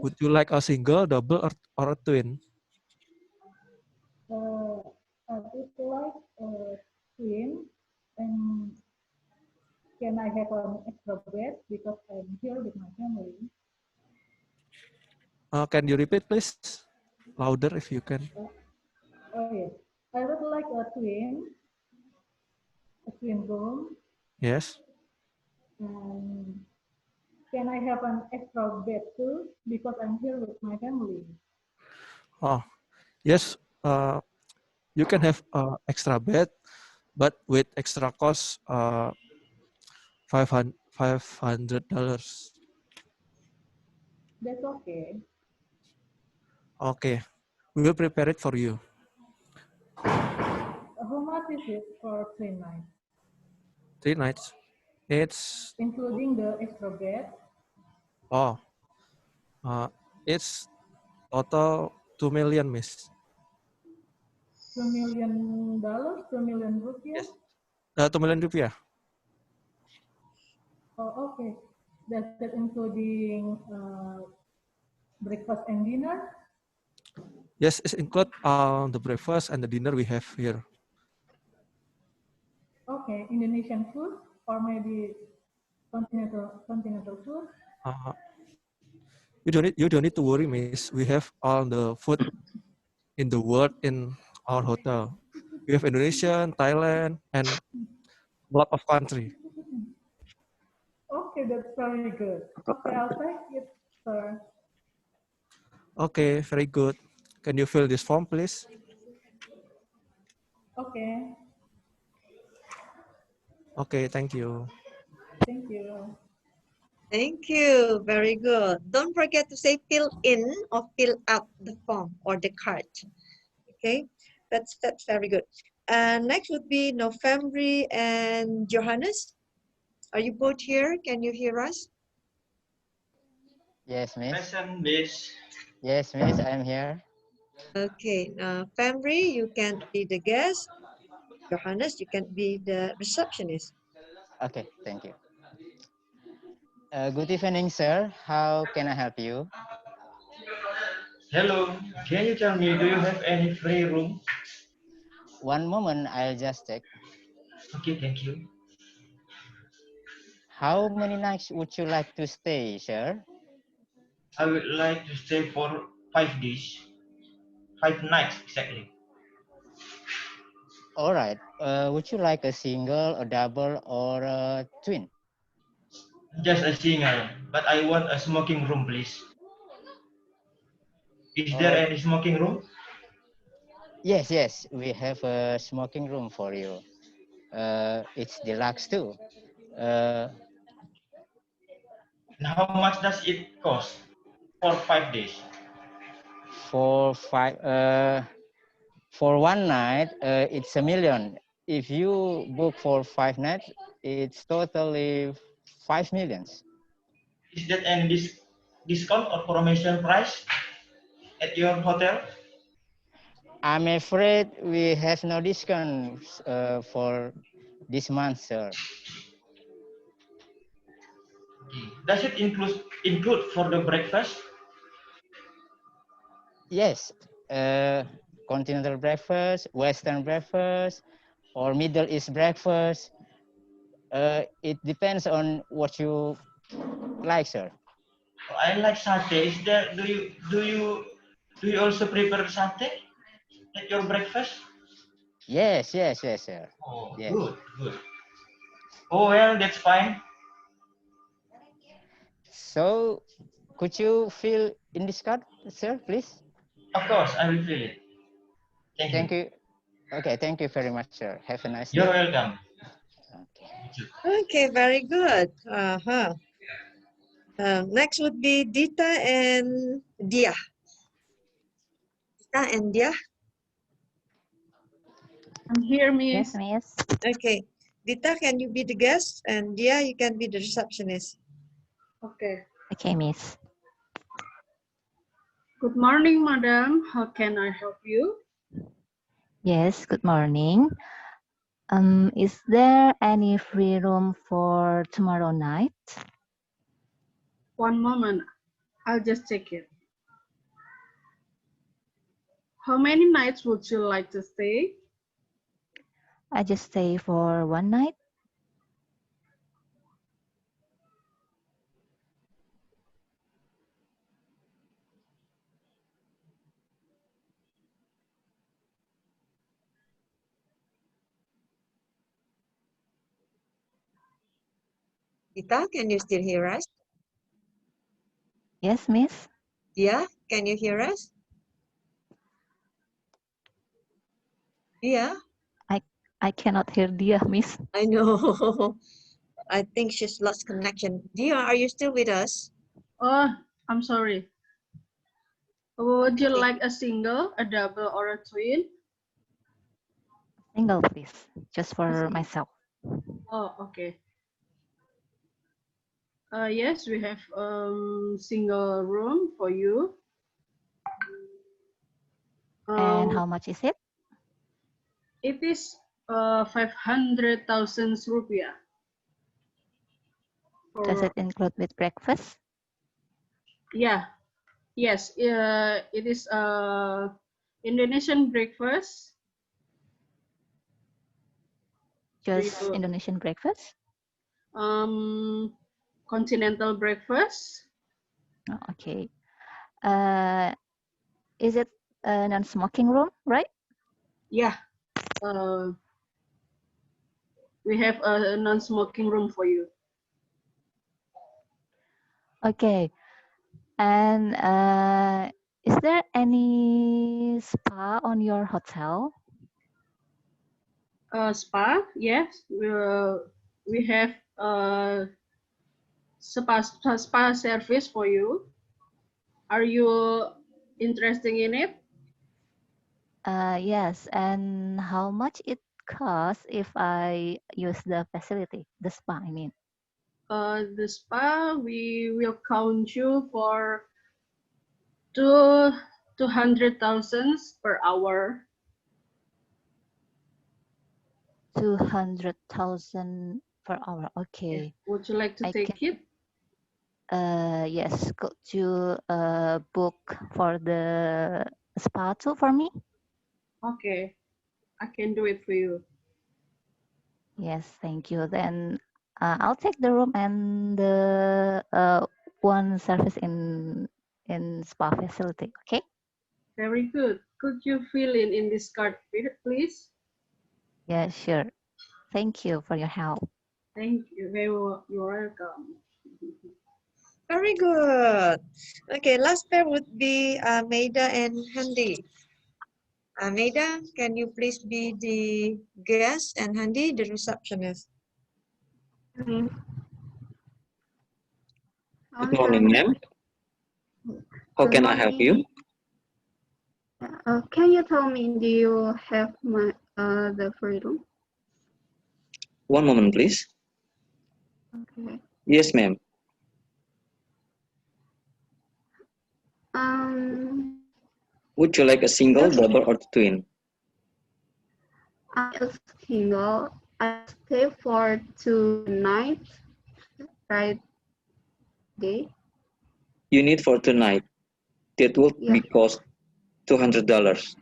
S16: Would you like a single, double, or a twin?
S17: I would like a twin, and can I have an extra bed because I'm here with my family?
S16: Can you repeat, please? Louder if you can.
S17: Oh yes, I would like a twin room.
S16: Yes.
S17: And can I have an extra bed too because I'm here with my family?
S16: Oh, yes. You can have extra bed, but with extra cost, $500.
S17: That's okay.
S16: Okay, we will prepare it for you.
S17: How much is it for 3 nights?
S16: 3 nights. It's
S17: including the extra bed?
S16: oh, it's total 2 million, Miss.
S17: $2 million, 2 million rupiah?
S16: Yes. 2 million rupiah.
S17: Oh, okay. Does that including breakfast and dinner?
S16: Yes, it's include the breakfast and the dinner we have here.
S17: Okay, Indonesian food or maybe continental food?
S16: Uh, you don't need to worry, Miss. We have all the food in the world in our hotel. We have Indonesian, Thailand, and a lot of country.
S17: Okay, that's very good. Okay, I'll take it, sir.
S16: Okay, very good. Can you fill this form, please?
S17: Okay,
S16: Okay, thank you.
S17: thank you.
S1: Thank you. Very good. Don't forget to say fill in or fill out the form or the card. Okay, that's very good. And next would be November and Johannes. Are you both here? Can you hear us?
S18: Yes, Miss.
S19: Present, Miss.
S18: Yes, Miss, I'm here.
S1: Okay, Fambri, you can be the guest. Johannes, you can be the receptionist.
S18: Okay, thank you. Good evening, sir. How can I help you?
S19: Hello, can you tell me, do you have any free room?
S18: One moment, I'll just check.
S19: Okay, thank you.
S18: How many nights would you like to stay, sir?
S19: I would like to stay for 5 days, 5 nights exactly.
S18: All right. Would you like a single, a double, or a twin?
S19: Just a single, but I want a smoking room, please. Is there
S18: Oh,
S19: any smoking room?
S18: yes, yes. We have a smoking room for you. It's deluxe too. Uh,
S19: And how much does it cost for 5 days?
S18: for five, for one night, it's 1 million. If you book for 5 nights, it's totally 5 millions.
S19: Is that any discount or promotion price at your hotel?
S18: I'm afraid we have no discounts for this month, sir.
S19: Does it include for the breakfast?
S18: Yes, continental breakfast, Western breakfast, or Middle East breakfast. It depends on what you like, sir.
S19: I like satay. Is there? Do you also prepare satay at your breakfast?
S18: Yes, yes, yes, sir.
S19: Oh,
S18: Yes.
S19: good, good. Oh well, that's fine.
S18: So, could you fill in this card, sir, please?
S19: Of course, I will fill it. Thank you.
S18: Thank you. Okay, thank you very much, sir. Have a nice
S19: You're
S18: day.
S19: welcome.
S1: Okay, very good. Uh-huh. Next would be Dita and Dia. Dita and Dia.
S8: I'm here,
S6: Yes,
S8: Miss.
S6: Miss.
S1: Okay. Dita, can you be the guest? And Dia, you can be the receptionist.
S8: Okay.
S6: Okay, Miss.
S8: Good morning, madam. How can I help you?
S6: Yes, good morning. Is there any free room for tomorrow night?
S8: One moment. I'll just check it. How many nights would you like to stay?
S6: I just stay for one night.
S1: Dita, can you still hear us?
S6: Yes, Miss.
S1: Dia, can you hear us? Dia?
S6: I cannot hear Dia, Miss.
S1: I know. I think she's lost connection. Dia, are you still with us?
S8: Oh, I'm sorry. Would you
S1: Okay.
S8: like a single, a double, or a twin?
S6: Single, please. Just for myself.
S8: Oh, okay. Yes, we have single room for you.
S6: And how much is it?
S8: It is 500,000 rupiah.
S6: Does it include with breakfast?
S8: Yeah, yes, it is Indonesian breakfast.
S6: Just Indonesian breakfast?
S8: Continental breakfast.
S6: Oh, okay. Is it a non-smoking room, right?
S8: Yeah. We have a non-smoking room for you.
S6: Okay. And is there any spa on your hotel?
S8: Spa, yes. We have spa service for you. Are you interested in it?
S6: Yes. And how much it costs if I use the facility, the spa, I mean?
S8: The spa, we will count you for 200,000 per hour.
S6: 200,000 per hour. Okay.
S8: Would you like to
S6: I
S8: take it?
S6: Yes. Could you book for the spa too for me?
S8: Okay, I can do it for you.
S6: Yes, thank you. Then I'll take the room and the one service in spa facility. Okay.
S8: Very good. Could you fill in this card, please?
S6: Yeah, sure. Thank you for your help.
S8: Thank you. You're welcome.
S1: Very good. Okay, last pair would be Maida and Handi. Maida, can you please be the guest and Handi the receptionist?
S8: Mm.
S4: Good morning, ma'am. How
S20: Good
S4: can I help you?
S20: morning. Can you tell me, do you have the free room?
S4: One moment, please.
S20: Okay.
S4: Yes, ma'am.
S20: Um,
S4: Would you like a single, double, or twin?
S20: I'm a single. I stay for 2 nights, right? Day.
S4: You need for tonight. That would
S20: Yeah,
S4: be cost $200.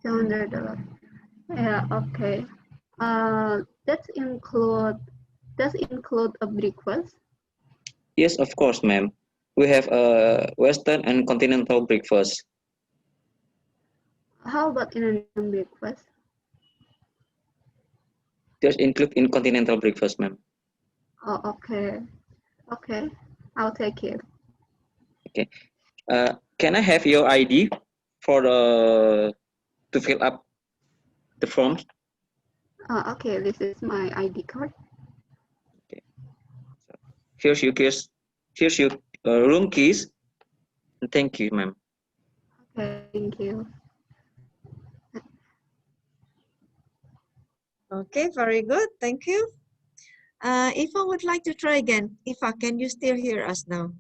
S20: $200. Yeah, okay. Does include a breakfast?
S4: Yes, of course, ma'am. We have a Western and continental breakfast.
S20: How about Indonesian breakfast?
S4: Just include in continental breakfast, ma'am.
S20: Oh, okay. Okay, I'll take it.
S4: Okay. Can I have your ID for to fill up the forms?
S20: Okay, this is my ID card.
S4: Here's your keys. Here's your room keys. And thank you, ma'am.
S20: Okay, thank you.
S1: Okay, very good. Thank you. Ifa would like to try again. Ifa, can you still hear us now?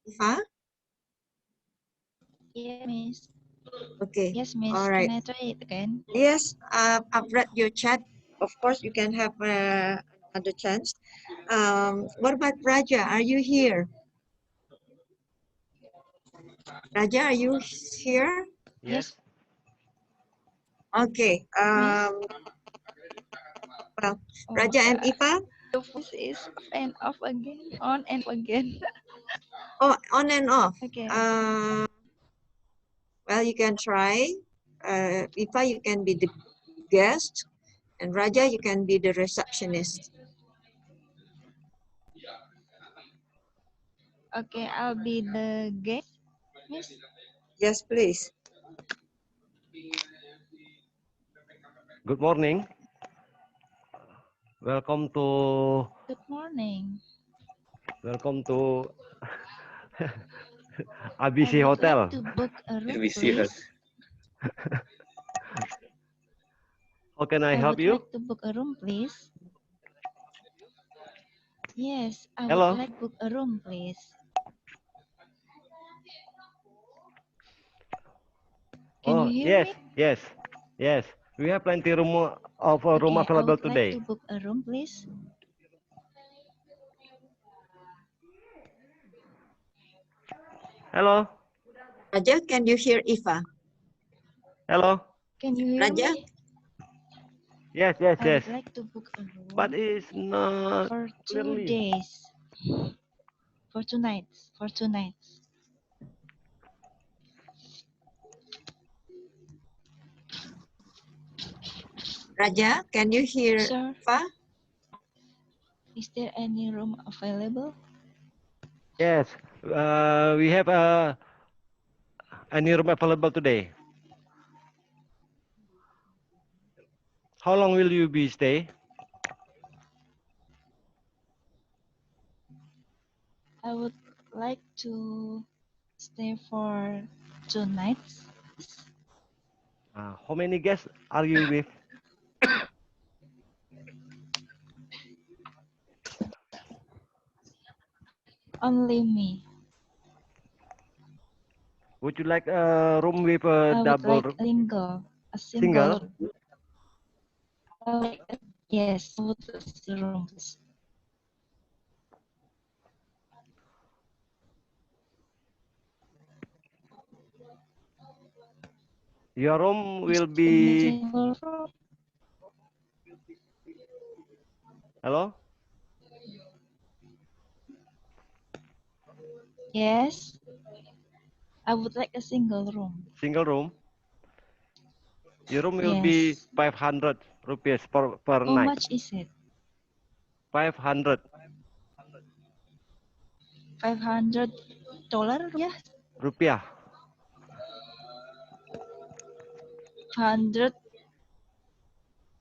S1: Ifa?
S3: Yeah, Miss.
S1: Okay.
S3: Yes, Miss.
S1: All
S3: Can
S1: right.
S3: I try it again?
S1: Yes, I've read your chat. Of course, you can have another chance. What about Raja? Are you here? Raja, are you here?
S3: Yes.
S1: Okay. Well,
S3: Oh my
S1: Raja and
S3: God.
S1: Ifa?
S3: The voice is off and off again, on and off again.
S1: Oh, on and off.
S3: Okay.
S1: Well, you can try. Ifa, you can be the guest. And Raja, you can be the receptionist.
S3: Okay, I'll be the guest, Miss.
S1: Yes, please.
S21: Good morning. Welcome to
S3: Good morning. I
S21: ABC
S3: would like
S21: Hotel.
S3: to book a room,
S4: ABC
S3: please.
S21: How can I
S3: I
S21: help
S3: would
S21: you?
S3: like to book a room, please. Yes, I would
S21: Hello.
S3: like book a room, please. Can
S21: Oh,
S3: you hear
S21: yes,
S3: me?
S21: yes, yes. We have plenty room of room
S3: Okay, I
S21: available
S3: would like
S21: today.
S3: to book a room, please.
S21: Hello.
S1: Raja, can you hear Ifa?
S21: Hello.
S3: Can you hear
S1: Raja?
S3: me?
S21: Yes, yes,
S3: I
S21: yes.
S3: would like to book a
S21: But
S3: room
S21: it's not
S3: for 2
S21: clearly.
S3: days, for 2 nights, for 2 nights.
S1: Raja, can you hear
S3: Sir,
S1: Ifa?
S3: is there any room available?
S21: Yes. We have any room available today. How long will you be stay?
S3: I would like to stay for 2 nights.
S21: How many guests are you with?
S3: Only me.
S21: Would you like a room with a
S3: I would
S21: double
S3: like a single.
S21: single?
S3: Yes, I would like rooms.
S21: Your room will
S3: Any
S21: be.
S3: single room?
S21: Hello.
S3: Yes, I would like a single room.
S21: Single room. Your room will be
S3: Yes.
S21: 500 rupees per
S3: How
S21: night.
S3: much is it?
S21: 500
S3: $500? Yeah.
S21: rupiah.
S3: 500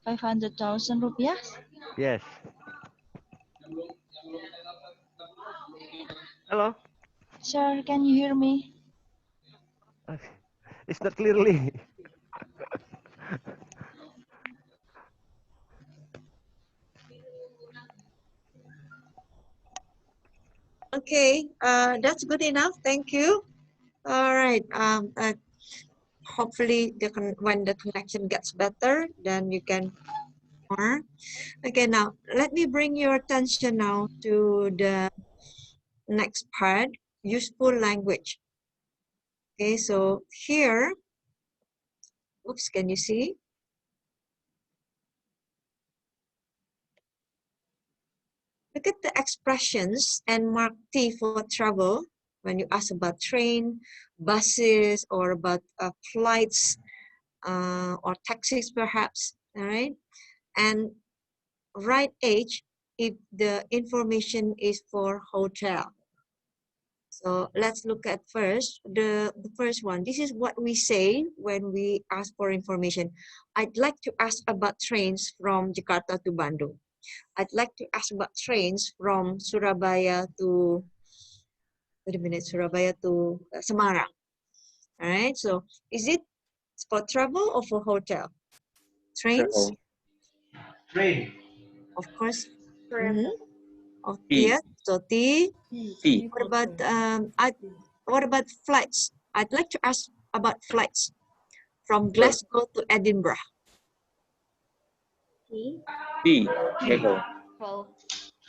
S3: 500,000 rupiah.
S21: Yes. Hello.
S3: Sir, can you hear me?
S21: It's not clearly.
S1: Okay, that's good enough. Thank you. All right. Hopefully, when the connection gets better, then you can more. Okay, now let me bring your attention now to the next part, useful language. Okay, so here, oops, can you see? Look at the expressions and mark T for travel when you ask about train, buses, or about flights or taxis perhaps, all right? And write H if the information is for hotel. So let's look at first the first one. This is what we say when we ask for information. I'd like to ask about trains from Jakarta to Bandung. I'd like to ask about trains from Surabaya to, wait a minute, Surabaya to Semarang. All right, so is it for travel or for hotel? Trains?
S4: Travel.
S19: Train.
S1: Of course.
S15: Travel.
S4: T.
S1: Yes, so T.
S4: T.
S1: What about flights? I'd like to ask about flights from
S4: Travel.
S1: Glasgow to Edinburgh.
S15: T.
S4: T. Travel.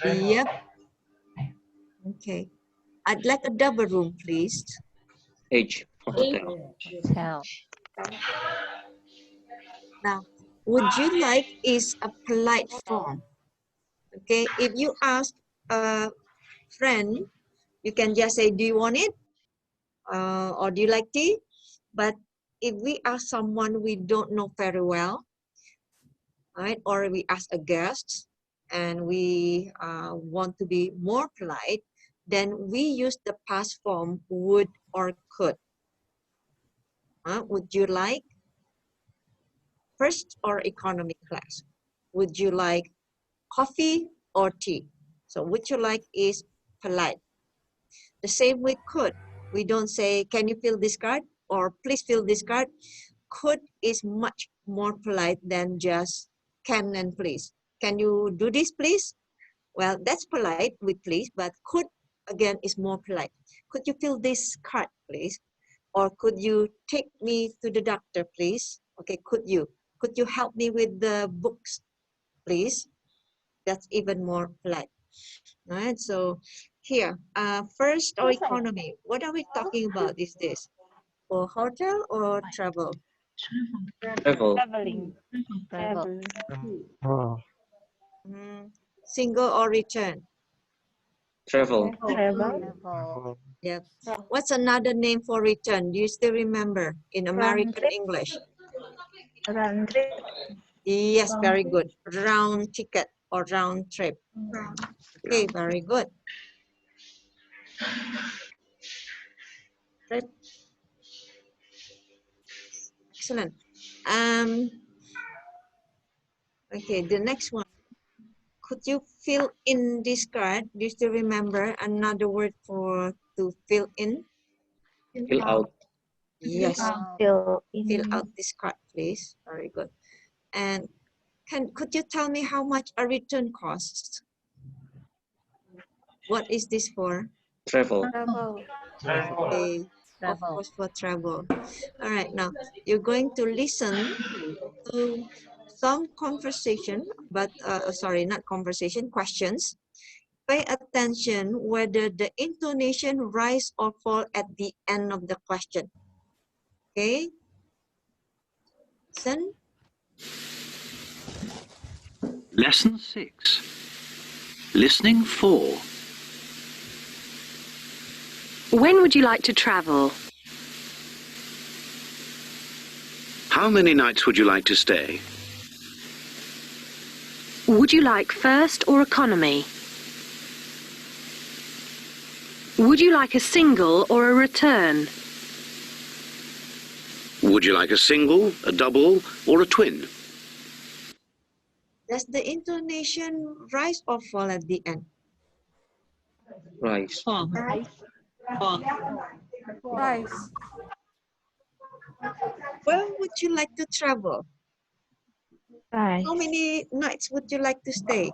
S1: Yep. Okay. I'd like a double room, please.
S4: H for hotel.
S6: Hotel.
S1: Now, would you like is a polite form. Okay. If you ask a friend, you can just say, do you want it? Or do you like tea? But if we ask someone we don't know very well, right, or we ask a guest and we want to be more polite, then we use the past form would or could. Would you like first or economy class? Would you like coffee or tea? So would you like is polite. The same with could. We don't say, can you fill this card or please fill this card. Could is much more polite than just can and please. Can you do this, please? Well, that's polite with please, but could again is more polite. Could you fill this card, please? Or could you take me to the doctor, please? Okay, could you? Could you help me with the books, please? That's even more polite. All right, so here, first or economy. What are we talking about? Is this for hotel or travel?
S4: Travel.
S13: Traveling.
S6: Travel.
S5: Oh.
S1: Single or return?
S4: Travel.
S6: Travel.
S1: Yep. What's another name for return? Do you still remember in American English?
S13: Round trip.
S1: Yes, very good. Round ticket or round trip. Okay, very good. Trip. Excellent. Okay, the next one. Could you fill in this card? Do you still remember another word for to fill in?
S4: Fill out.
S1: Yes.
S13: Fill
S1: Fill
S13: in.
S1: out this card, please. Very good. And could you tell me how much a return costs? What is this for?
S4: Travel.
S13: Travel.
S1: Okay, of
S6: Travel.
S1: course for travel. All right, now you're going to listen to some conversation, but sorry, not conversation, questions. Pay attention whether the intonation rise or fall at the end of the question. Okay? Listen.
S9: Lesson 6. Listening 4.
S10: When would you like to travel?
S9: How many nights would you like to stay?
S10: Would you like first or economy? Would you like a single or a return?
S9: Would you like a single, a double, or a twin?
S1: Does the intonation rise or fall at the end?
S4: Rise.
S14: Rice.
S1: Where would you like to travel?
S13: Rice.
S1: How many nights would you like to stay?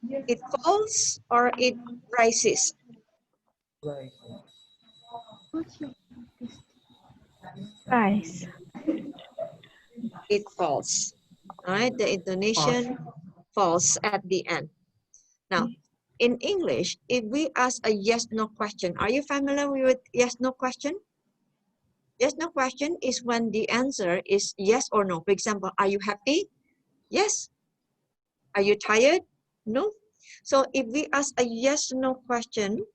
S1: It falls or it rises?
S13: Rice.
S1: It falls. All right, the intonation falls at the end. Now, in English, if we ask a yes-no question, are you familiar with yes-no question? Yes-no question is when the answer is yes or no. For example, are you happy? Yes. Are you tired? No. So if we ask a yes-no question,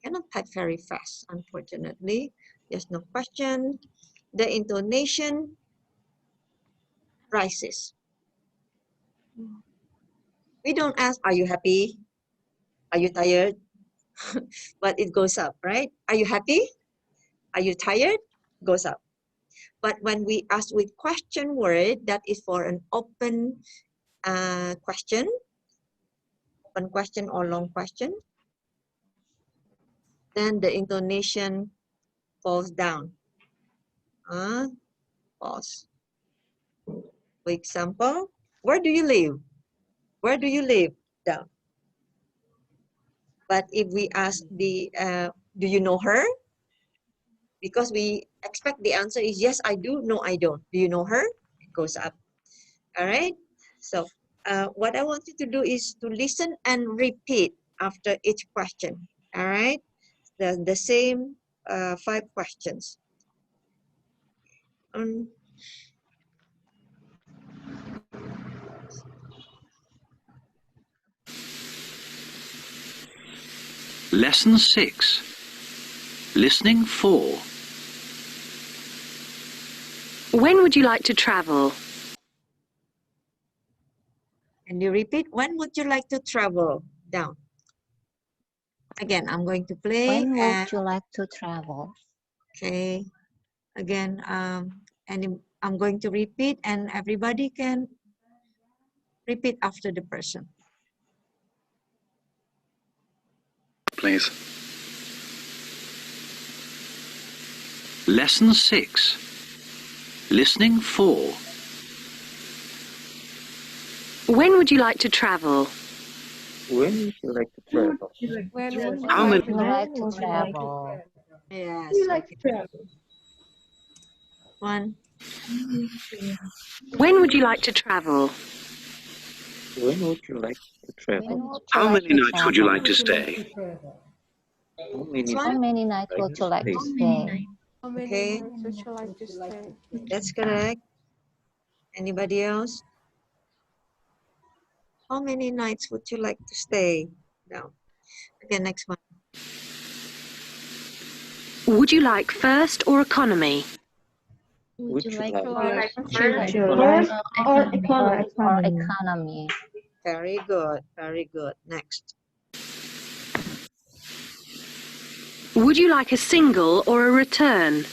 S1: cannot type very fast, unfortunately. Yes-no question. The intonation rises. We don't ask, are you happy? Are you tired? But it goes up, right? Are you happy? Are you tired? Goes up. But when we ask with question word, that is for an open question, open question or long question, then the intonation falls down. Pause. For example, where do you live? Where do you live? Down. But if we ask the, do you know her? Because we expect the answer is yes, I do, no, I don't. Do you know her? It goes up. All right. So what I want you to do is to listen and repeat after each question. All right. The same 5 questions.
S9: Lesson 6. Listening 4.
S10: When would you like to travel?
S1: And you repeat, when would you like to travel? Down. Again, I'm going to play.
S6: When would you like to travel?
S1: Okay. Again, and I'm going to repeat and everybody can repeat after the person.
S9: Please. Lesson 6. Listening 4.
S10: When would you like to travel?
S4: When would you like to travel?
S14: When would you
S10: How
S6: Would
S10: many?
S14: like
S6: you
S14: to
S6: like to
S14: travel?
S6: travel?
S1: Yes.
S15: You like
S1: Okay.
S15: travel.
S1: One.
S10: When would you like to travel?
S4: When would you like to
S6: When
S4: travel?
S6: would you
S9: How
S6: like
S9: many
S6: to
S9: nights would you
S6: travel?
S9: like to stay?
S4: How
S1: Next
S4: many
S6: How
S1: one.
S6: many nights
S4: like
S6: would
S4: to
S6: you like to
S4: stay?
S6: stay?
S14: How many
S1: Okay.
S14: nights would you like to stay?
S1: That's correct. Anybody else? How many nights would you like to stay? No. Okay, next one.
S10: Would you like first or economy?
S4: Would you like
S15: Like
S6: Would
S15: first,
S6: you like
S15: first or
S6: first
S15: economy?
S6: or economy?
S1: Very good. Very good. Next.
S10: Would you like a single or a return?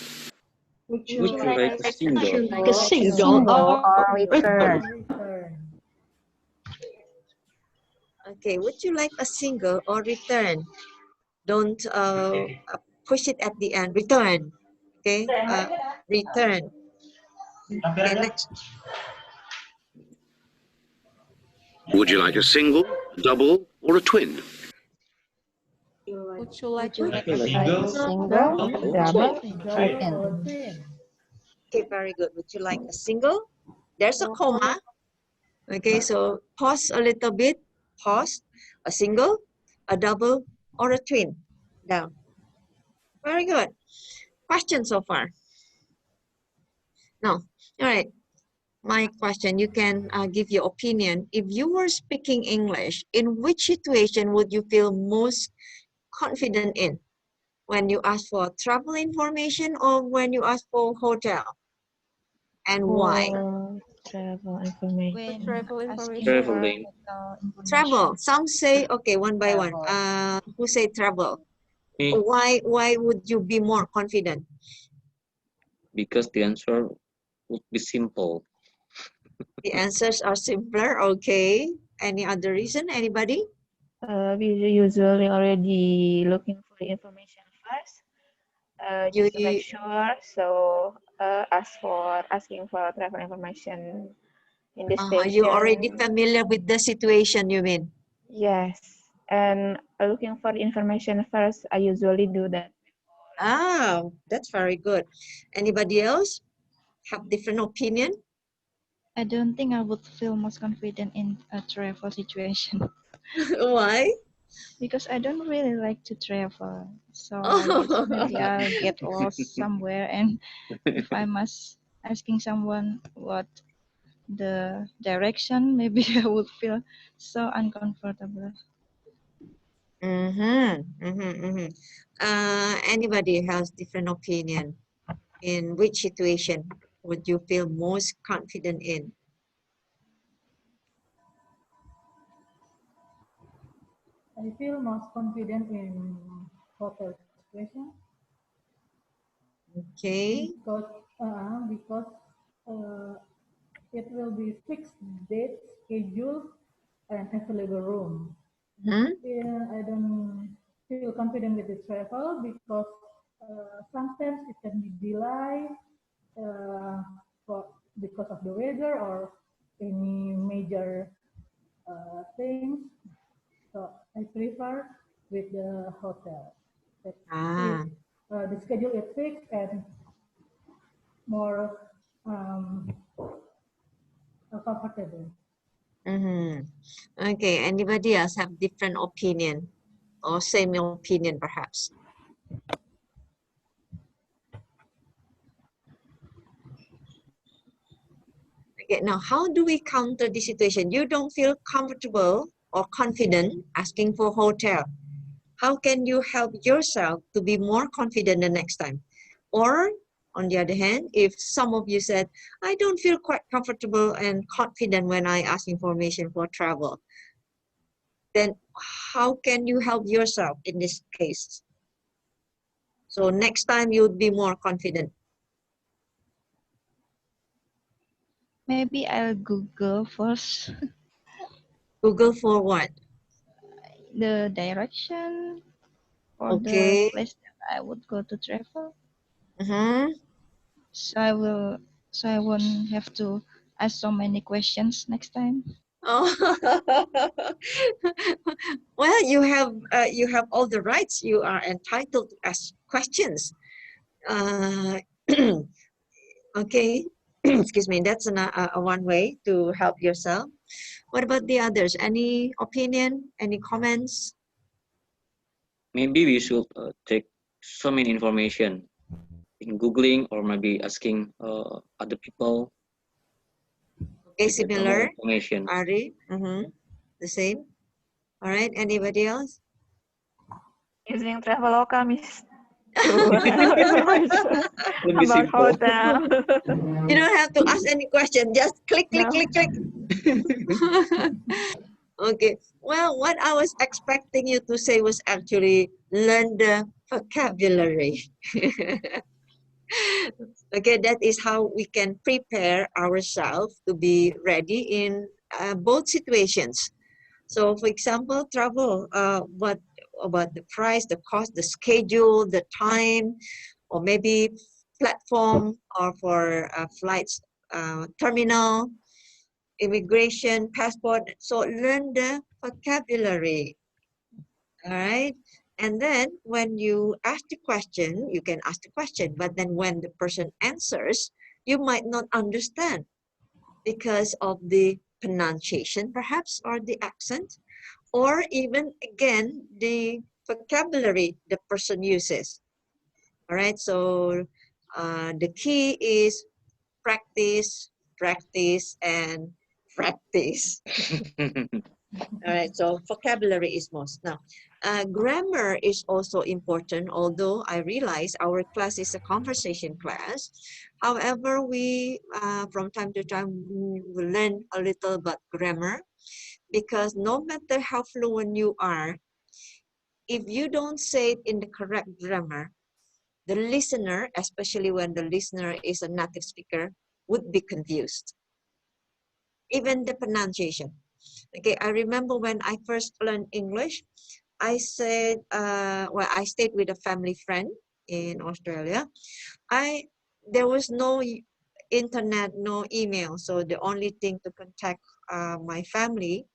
S15: Would you
S4: Would you
S15: like
S4: like a single?
S15: a single
S6: Single
S15: or
S6: or
S15: return?
S6: return?
S1: Okay. Would you like a single or return? Don't push it at the end. Return. Okay. Return. Okay. Next.
S9: Would you like a single, double, or a twin?
S14: Would you like
S4: Would
S14: a
S4: you like
S6: Like a single,
S4: double?
S6: double,
S14: twin?
S6: or twin?
S1: Okay. Very good. Would you like a single? There's a comma. Okay. So pause a little bit. Pause. A single, a double, or a twin. Down. Very good. Question so far? No. All right. My question, you can give your opinion. If you were speaking English, in which situation would you feel most confident in? When you ask for travel information or when you ask for hotel? And why?
S3: Travel
S14: For
S3: information.
S14: travel
S3: Asking
S14: information.
S3: for
S4: Traveling.
S3: hotel
S1: Travel.
S3: information.
S1: Some say, okay, one by one.
S6: Travel.
S1: Who say travel?
S4: Me,
S1: Why would you be more confident?
S4: because the answer would be simple.
S1: The answers are simpler. Okay. Any other reason? Anybody?
S2: We usually already looking for the information first, just to make sure. So asking for travel information in the
S1: You already
S2: station.
S1: familiar with the situation, you mean?
S2: Yes, and looking for the information first. I usually do that.
S1: Ah, that's very good. Anybody else have different opinion?
S3: I don't think I would feel most confident in a travel situation
S1: Why?
S3: because I don't really like to travel. So I guess
S1: Oh.
S3: maybe I'll get lost somewhere, and if I must asking someone what the direction, maybe I would feel so uncomfortable.
S1: Anybody has different opinion? In which situation would you feel most confident in?
S17: I feel most confident in hotel situation
S1: Okay.
S17: because uh, it will be fixed date, schedule, and available room. Yeah, I don't feel confident with the travel because sometimes it can be delayed uh, because of the weather or any major things. So I prefer with the hotel. That is, the schedule is fixed and more comfortable.
S1: Okay. Anybody else have different opinion or same opinion perhaps? Okay, now how do we counter the situation? You don't feel comfortable or confident asking for hotel. How can you help yourself to be more confident the next time? Or on the other hand, if some of you said, I don't feel quite comfortable and confident when I ask information for travel, then how can you help yourself in this case? So next time you'd be more confident.
S3: Maybe I'll Google first
S1: Google for what?
S3: the direction for the
S1: Okay.
S3: place that I would go to travel.
S1: Mm-hmm.
S3: So I won't have to ask so many questions next time.
S1: Oh. Well, you have all the rights. You are entitled to ask questions. Okay, excuse me. That's a one way to help yourself. What about the others? Any opinion? Any comments?
S4: Maybe we should take so many information in Googling or maybe asking other people
S1: Okay,
S4: to get more
S1: similar.
S4: information.
S1: Ari, the same. All right. Anybody else?
S2: Using Traveloka, Miss, to have information
S4: Lebih
S2: about
S4: simple.
S2: hotel.
S1: You don't have to ask any question. Just click, click,
S2: No.
S1: click, click. Okay. Well, what I was expecting you to say was actually learn the vocabulary. Okay, that is how we can prepare ourselves to be ready in both situations. So, for example, travel, what about the price, the cost, the schedule, the time, or maybe platform or for flights, terminal, immigration, passport. So learn the vocabulary. All right. And then when you ask the question, you can ask the question, but then when the person answers, you might not understand because of the pronunciation, perhaps, or the accent, or even again the vocabulary the person uses. All right. So the key is practice, practice, and practice. All right, so vocabulary is most. Now, grammar is also important, although I realize our class is a conversation class. However, we, from time to time, we learn a little about grammar because no matter how fluent you are, if you don't say it in the correct grammar, the listener, especially when the listener is a native speaker, would be confused. Even the pronunciation. Okay, I remember when I first learned English, I said, well, I stayed with a family friend in Australia. There was no internet, no email. So the only thing to contact my family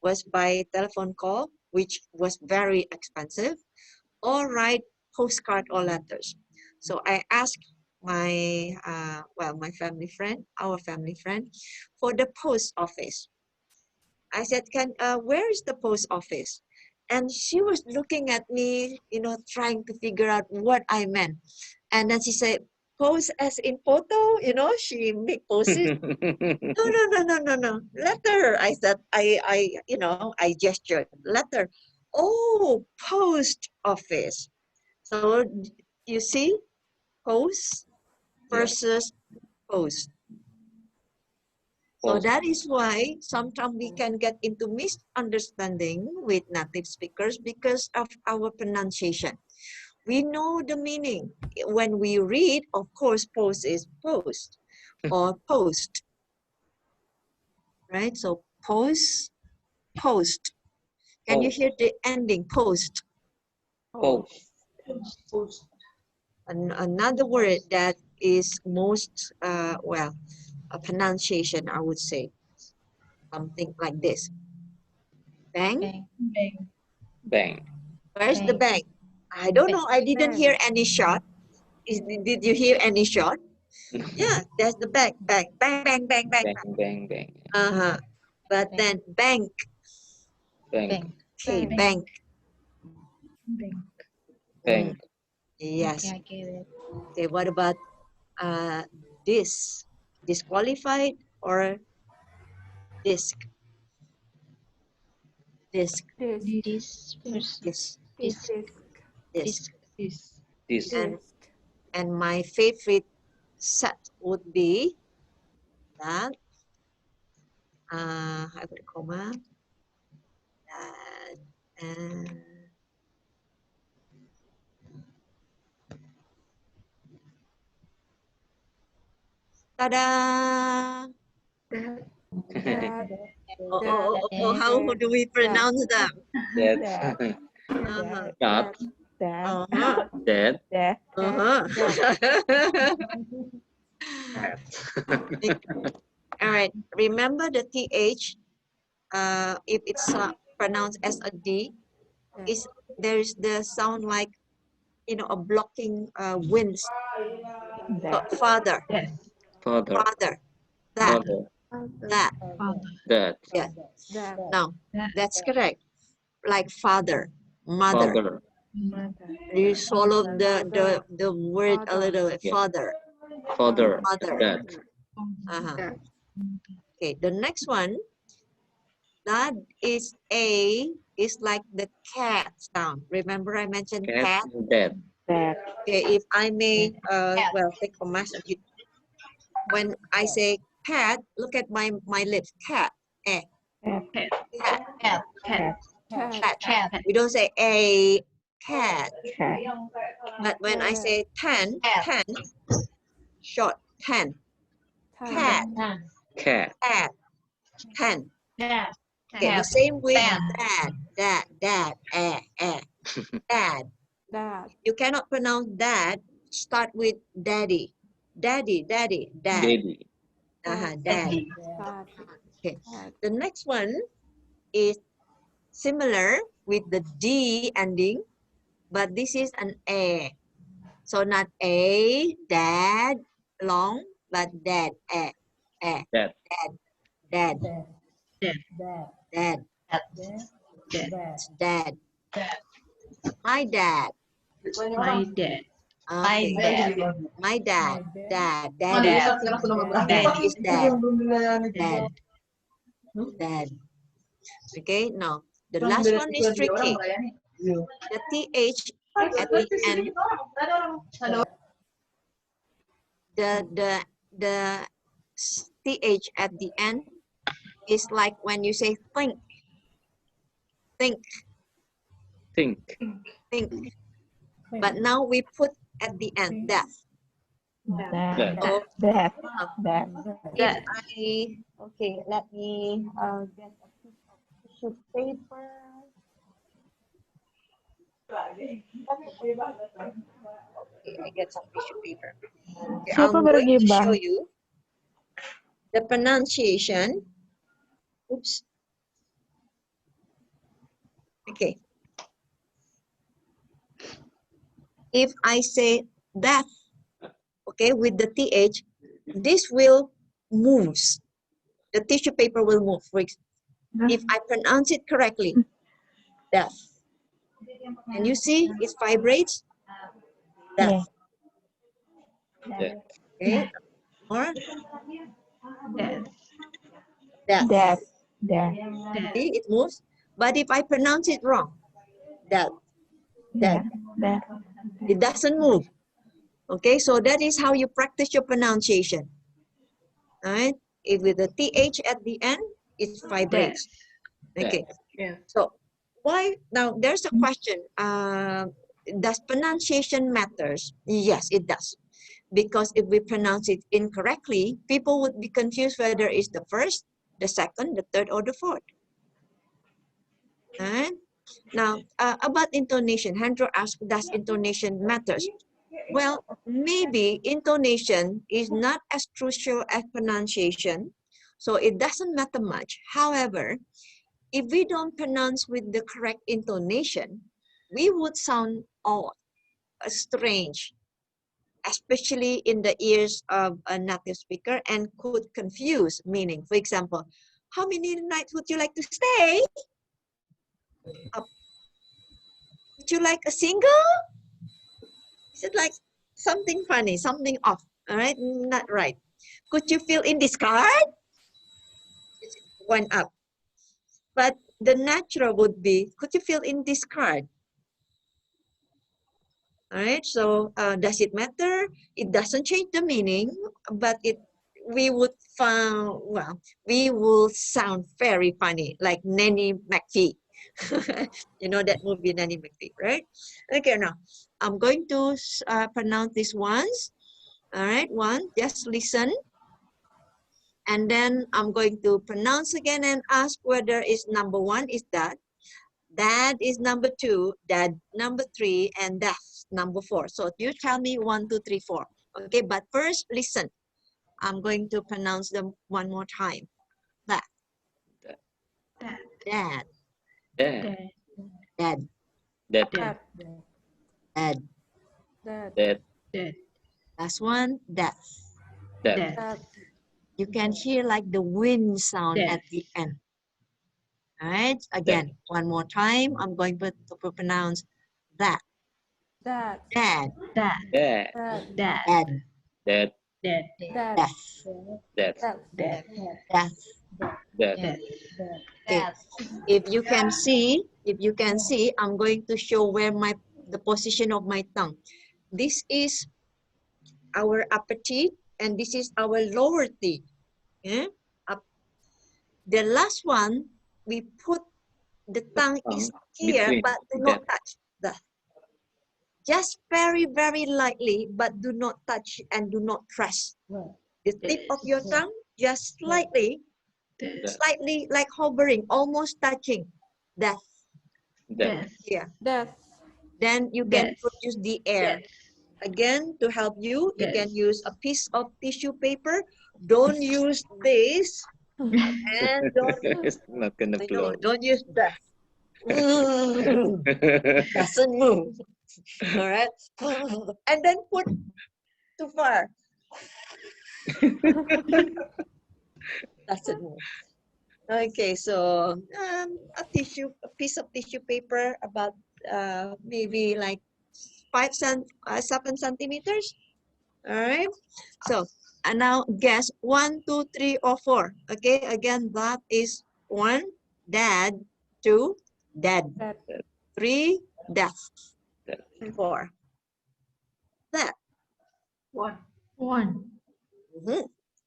S1: was by telephone call, which was very expensive, or write postcard or letters. So I asked my, my family friend, our family friend, for the post office. I said, where is the post office? And she was looking at me, trying to figure out what I meant. And then she said, pose as in photo, she make poses. No. Letter. I said, I gestured. Letter. Oh, post office. So you see, post versus post. So that is why sometimes we can get into misunderstanding with native speakers because of our pronunciation. We know the meaning. When we read, of course, post is post or post, right? So post, post. Can you hear the ending post?
S4: Post.
S1: Post. Another word that is most, a pronunciation, I would say, something like this. Bank.
S4: Bank.
S1: Where's the bank? I don't know. I didn't hear any shot. Did you hear any shot? Yeah, that's the bank. Bang, bang, bang, bang, bang.
S4: Bang, bang, bang.
S1: Uh-huh. But then bank.
S4: Bank.
S1: Okay, bank.
S4: Bank.
S1: Yes.
S3: Okay, I get it.
S1: Okay, what about this? Disqualified or disc? Disc.
S3: This first.
S1: This.
S3: This.
S1: Disc.
S4: This.
S1: And my favorite set would be that. I put a comma. That. And ta-da! How do we pronounce them?
S4: That.
S1: Uh-huh.
S4: Not.
S1: Uh-huh.
S4: That.
S1: Uh-huh. All right. Remember the TH if it's pronounced as a D, is there's the sound like, you know, a blocking winds. So father,
S4: Father.
S1: father, that,
S4: Father.
S1: that.
S4: That.
S1: Yeah.
S14: That.
S1: Now that's correct. Like father, mother.
S4: Father.
S1: You swallow the word a little bit.
S4: Yeah.
S1: Father,
S4: Father.
S1: mother.
S4: That.
S1: Okay, the next one, that is A, is like the cat sound. Remember I mentioned
S4: Cat.
S1: cat?
S4: That.
S1: Okay, if I may, well, take a mass. When I say cat, look at my lips. Cat. Eh. Cat. Cat. We don't say a cat. But when I say 10, 10, short, 10. Cat.
S4: Cat.
S1: Cat. 10. Okay, the same with dad, dad, dad.
S14: Dad.
S1: You cannot pronounce dad, start with daddy. Daddy, daddy, dad.
S4: Daddy.
S1: Dad. Okay. The next one is similar with the D ending, but this is an A. So not A, dad, long, but dad,
S4: That.
S1: dad, dad, dad, dad. My dad.
S12: My dad.
S1: Okay. My dad, daddy.
S12: Daddy.
S1: Is dad, dad, dad. Okay, now the last one is tricky. The TH at the end, the TH at the end is like when you say think, think,
S4: Think.
S1: think. But now we put at the end that.
S4: That.
S1: So
S2: That.
S1: if I, okay, let me get a piece of tissue paper. Okay, I get some tissue paper. Okay,
S2: Siapa
S1: I'm going to
S2: bergibah?
S1: show you the pronunciation. Oops. Okay. If I say that, okay, with the TH, this will move. The tissue paper will move. If I pronounce it correctly, death. And you see, it vibrates. Death.
S4: That.
S1: Okay. More.
S2: That.
S1: Death.
S2: That. That.
S1: See, it moves. But if I pronounce it wrong, death. Death.
S2: That.
S1: It doesn't move. Okay, so that is how you practice your pronunciation. All right. If with the TH at the end, it vibrates. Okay. So why now? There's a question. Does pronunciation matters? Yes, it does. Because if we pronounce it incorrectly, people would be confused whether it's the first, the second, the third, or the fourth. All right. Now about intonation, Hendro asked, does intonation matters? Well, maybe intonation is not as crucial as pronunciation, so it doesn't matter much. However, if we don't pronounce with the correct intonation, we would sound odd, strange, especially in the ears of a native speaker, and could confuse meaning. For example, how many nights would you like to stay? Would you like a single? Is it like something funny, something off? All right, not right. Could you fill in this card? It's one up. But the natural would be, could you fill in this card? All right, so does it matter? It doesn't change the meaning, but we would found, well, we will sound very funny, like Nanny McPhee. You know that movie, Nanny McPhee, right? Okay, now I'm going to pronounce this once. All right, one, just listen. And then I'm going to pronounce again and ask whether it's number one is that. That is number two, that number three, and that's number four. So you tell me 1, 2, 3, 4. Okay, but first listen. I'm going to pronounce them one more time. That. Dad.
S4: Dad.
S1: Dad.
S4: Dad.
S14: Dad.
S1: Dad.
S14: Dad.
S4: Dad.
S12: Dad.
S1: Last one, death.
S4: Dad.
S14: Dad.
S1: You can hear like the wind sound
S12: Dad.
S1: at the end. All right, again, one more time. I'm going to pronounce that.
S14: Dad.
S1: Dad.
S12: Dad.
S4: Dad.
S14: Dad.
S12: Dad.
S1: Dad.
S4: Dad.
S12: Dad.
S14: Dad.
S1: Death.
S4: Dad.
S14: Dad.
S12: Dad.
S1: Death.
S4: Dad.
S12: Dad.
S1: Okay. If you can see, I'm going to show where the position of my tongue. This is our upper teeth, and this is our lower teeth. Yeah? The last one, we put the tongue is here, but do not touch the. Just very, very lightly, but do not touch and do not press. The tip of your tongue, just slightly, slightly like hovering, almost touching. Death.
S12: Death.
S1: Yeah.
S14: Death.
S1: Then you can produce the air. Again, to help you, you can use a piece of tissue paper. Don't use this. And
S4: It's not gonna blow.
S1: don't use that. Doesn't move. All right. And then put too far. Doesn't move. Okay, so a piece of tissue paper about maybe like 7 centimeters. All right. So and now guess 1, 2, 3, or 4. Okay, again that is 1, dad, 2, dead, 3, death, 4, that.
S12: One.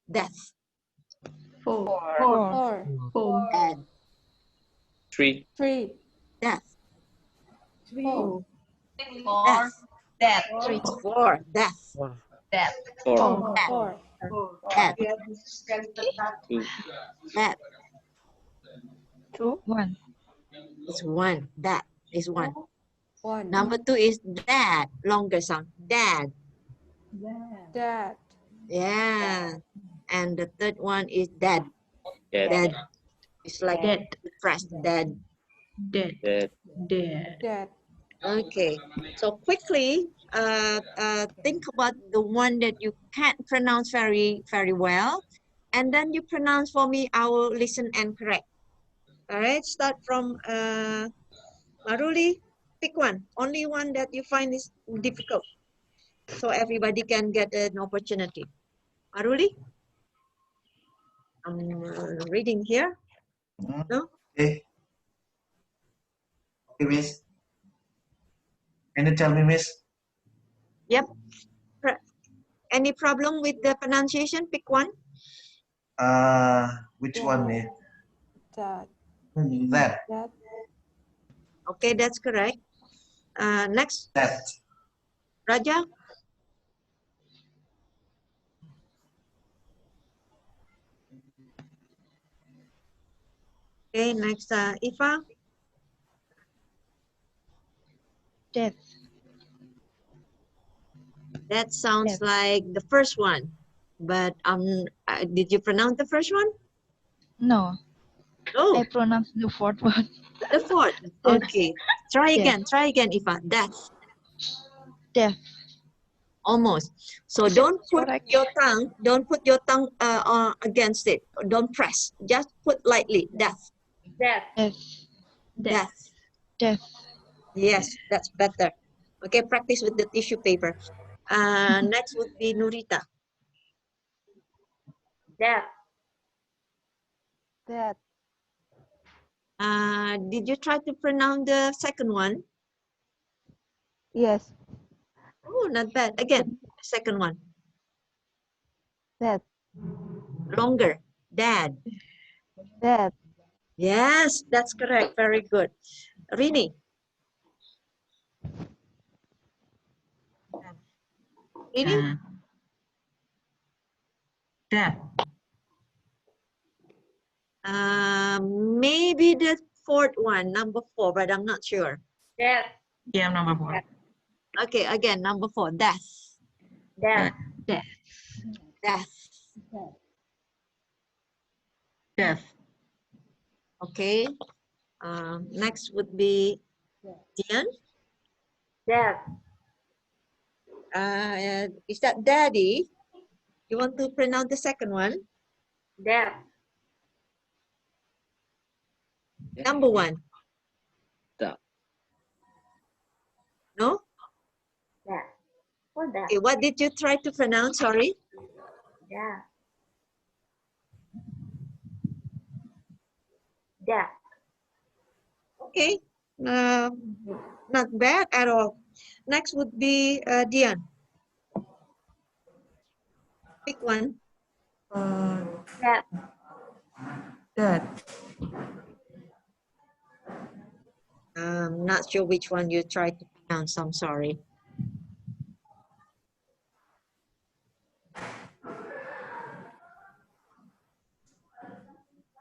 S1: Death,
S12: Four.
S14: Four.
S1: dead,
S4: 3.
S1: death,
S14: Four.
S1: death,
S12: Dad.
S1: 4, death,
S12: Dad.
S4: 4.
S14: Four.
S1: dead,
S4: 2.
S1: dead.
S3: 1.
S1: It's 1. That is 1.
S14: One.
S1: Number 2 is dad. Longer sound. Dad.
S14: Dad.
S1: Yeah. And the third one is dad.
S4: Dad.
S1: Dad. It's like
S12: Dad.
S1: pressed dad.
S12: Dad.
S4: Dad.
S12: Dad.
S14: Dad.
S1: Okay. So quickly, think about the one that you can't pronounce very, very well. And then you pronounce for me. I will listen and correct. All right. Start from Maruli. Pick one. Only one that you find is difficult. So everybody can get an opportunity. Maruli? I'm reading here. No?
S11: Okay. Okay, Miss. Can you tell me, Miss?
S1: Yep. Any problem with the pronunciation? Pick one.
S11: Which one?
S14: Dad.
S11: That.
S14: Dad.
S1: Okay, that's correct. Next.
S11: That.
S1: Raja? Okay, next, Ifa?
S3: Death.
S1: That sounds like the first one, but did you pronounce the first one?
S3: No.
S1: No.
S3: I pronounced the fourth one.
S1: The fourth. Okay. Try again, Ifa. Death.
S3: Death.
S1: Almost. So don't put your tongue against it. Don't press. Just put lightly. Death.
S3: Death.
S1: Death.
S3: Death.
S1: Yes, that's better. Okay, practice with the tissue paper. Next would be Nurita.
S15: Death.
S13: Dad.
S1: Did you try to pronounce the second one?
S13: Yes.
S1: Oh, not bad. Again, second one.
S13: Dad.
S1: Longer. Dad.
S13: Dad.
S1: Yes, that's correct. Very good. Rini. Rini?
S12: Dad.
S1: Maybe the fourth one, number 4, but I'm not sure.
S15: Death.
S12: Yeah, number 4.
S1: Okay, again, number 4. Death.
S15: Death.
S12: Death.
S1: Death.
S12: Death.
S1: Okay. Next would be Dian.
S15: Dad.
S1: Is that daddy? You want to pronounce the second one?
S15: Dad.
S1: Number one.
S4: Dad.
S1: No?
S15: Dad. What that?
S1: Okay, what did you try to pronounce? Sorry.
S15: Dad. Dad.
S1: Okay. Not bad at all. Next would be Dian. Pick one.
S15: Dad.
S1: Dad. Not sure which one you tried to pronounce. I'm sorry.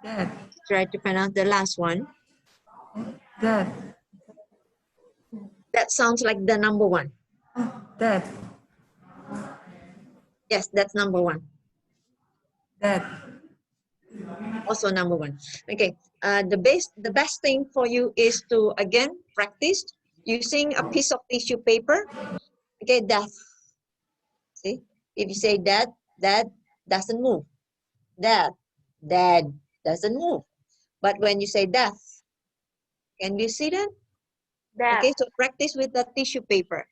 S1: Dad. Try to pronounce the last one. Dad. That sounds like the number one. Dad. Yes, that's number one. Dad. Also number one. Okay. The best thing for you is to again practice using a piece of tissue paper. Okay, that. See, if you say that doesn't move. That doesn't move. But when you say that, can you see that?
S15: That.
S1: Okay, so practice with the tissue paper.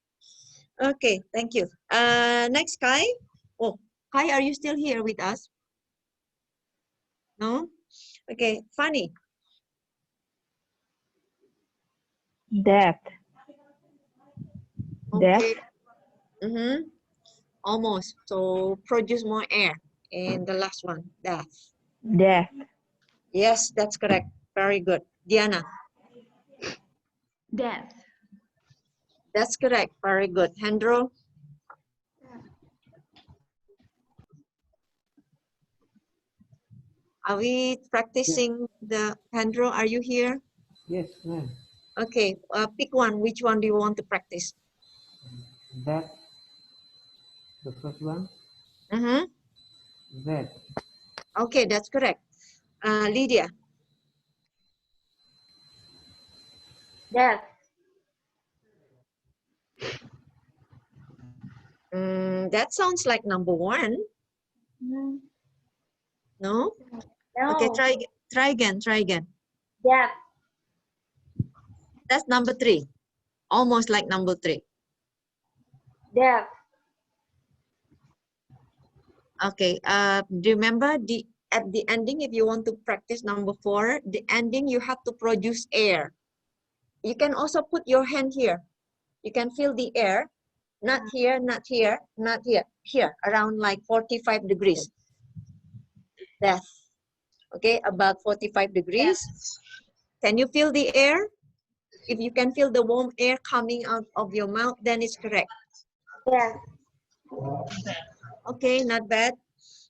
S1: Okay, thank you. Next, Kai. Oh, Kai, are you still here with us? No? Okay, Funny.
S2: That.
S1: Okay. Almost. So produce more air. And the last one, that.
S2: Death.
S1: Yes, that's correct. Very good. Diana.
S15: Death.
S1: That's correct. Very good. Hendro. Are we practicing the Hendro? Are you here?
S5: Yes, ma'am.
S1: Okay. Pick one. Which one do you want to practice?
S5: That. The first one. That.
S1: Okay, that's correct. Lydia.
S15: Death.
S1: That sounds like number one.
S15: No.
S1: No?
S15: No.
S1: Okay, try again.
S15: Death.
S1: That's number three. Almost like number three.
S15: Death.
S1: Okay. Do you remember at the ending, if you want to practice number four, the ending you have to produce air. You can also put your hand here. You can feel the air. Not here, not here, not here. Here, around like 45 degrees. Death. Okay, about 45 degrees. Can you feel the air? If you can feel the warm air coming out of your mouth, then it's correct.
S15: Yes.
S1: Okay, not bad.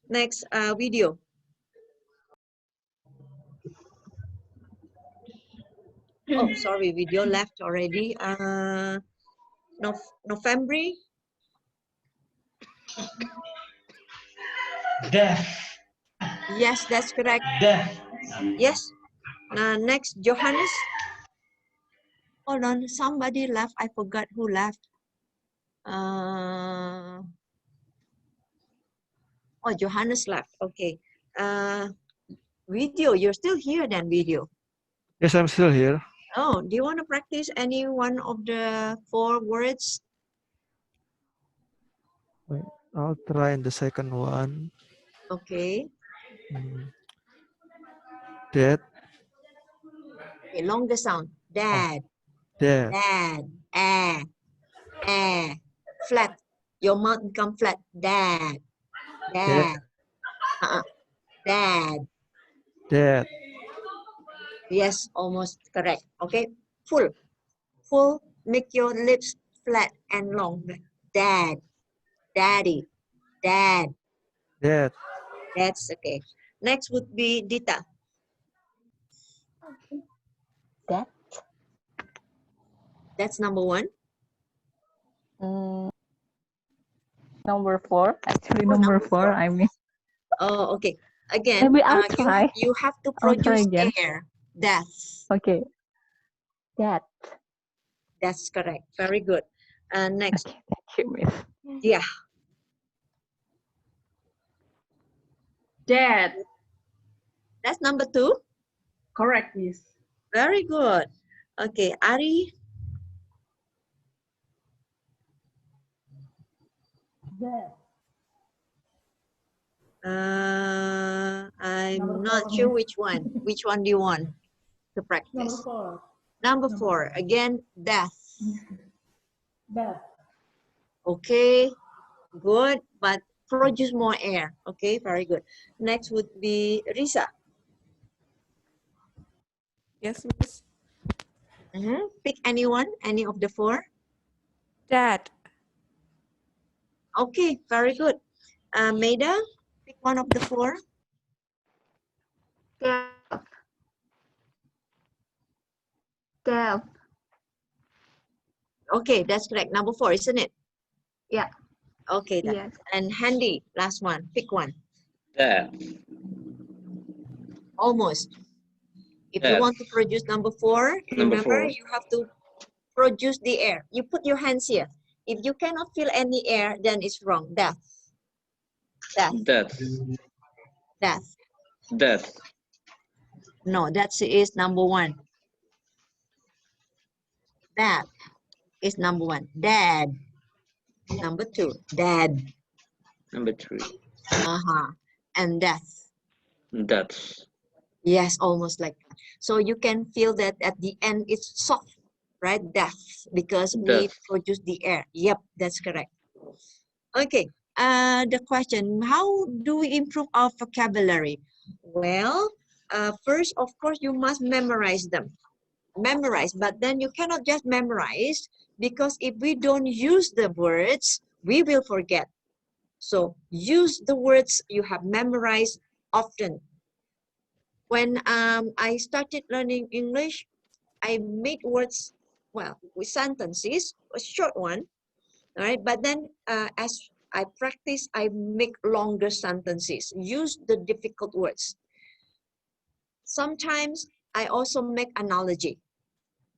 S1: Next video. Oh, sorry, video left already. November.
S19: Death.
S1: Yes, that's correct.
S19: Death.
S1: Yes. Next, Johannes. Hold on, somebody left. I forgot who left. Oh, Johannes left. Okay. Video, you're still here then, video.
S16: Yes, I'm still here.
S1: Oh, do you want to practice any one of the 4 words?
S16: Wait, I'll try the second one.
S1: Okay.
S16: Dad.
S1: Okay, longer sound. Dad.
S16: Dad.
S1: Dad. Flat. Your mouth become flat. Dad. Dad. Dad.
S16: Dad.
S1: Yes, almost correct. Okay. Full. Make your lips flat and long. Dad. Daddy. Dad.
S16: Dad.
S1: That's okay. Next would be Dita.
S6: That.
S1: That's number 1.
S6: Number 4. Actually, number 4. I mean.
S1: Oh, okay. Again,
S6: Maybe I'll try.
S1: you have to
S6: I'll try
S1: produce
S6: again.
S1: air. Death.
S6: Okay. That.
S1: That's correct. Very good. Next.
S6: Okay, thank you, Miss.
S1: Yeah.
S8: Dead.
S1: That's number 2.
S8: Correct, Miss.
S1: Very good. Okay, Ari.
S17: That.
S1: I'm
S17: Number
S1: not
S17: 4,
S1: sure
S17: Miss.
S1: which one. Which one do you want to practice?
S17: Number 4.
S1: Number 4. Again, death.
S17: That.
S1: Okay, good, but produce more air. Okay, very good. Next would be Risa.
S14: Yes, Miss.
S1: Pick anyone, any of the 4.
S14: Dad.
S1: Okay, very good. Maida, pick one of the 4.
S20: Calf. Calf.
S1: Okay, that's correct. Number 4, isn't it?
S20: Yeah.
S1: Okay, then.
S20: Yes.
S1: And Handy, last one. Pick one.
S4: Death.
S1: Almost. If you
S4: Death.
S1: want to produce number 4,
S4: Number
S1: remember
S4: 4.
S1: you have to produce the air. You put your hands here. If you cannot feel any air, then it's wrong. Death. Death.
S4: Death.
S1: Death.
S4: Death.
S1: No, that is number 1. That is number 1. Dad. Number 2. Dad.
S4: Number 3.
S1: And death.
S4: Death.
S1: Yes, almost like that. So you can feel that at the end it's soft, right? Death, because we
S4: Death.
S1: produce the air. Yep, that's correct. Okay. The question, how do we improve our vocabulary? Well, first, of course, you must memorize them. Memorize, but then you cannot just memorize, because if we don't use the words, we will forget. So use the words you have memorized often. When I started learning English, I made words, well, with sentences, a short one, all right? But then as I practice, I make longer sentences, use the difficult words. Sometimes I also make analogy.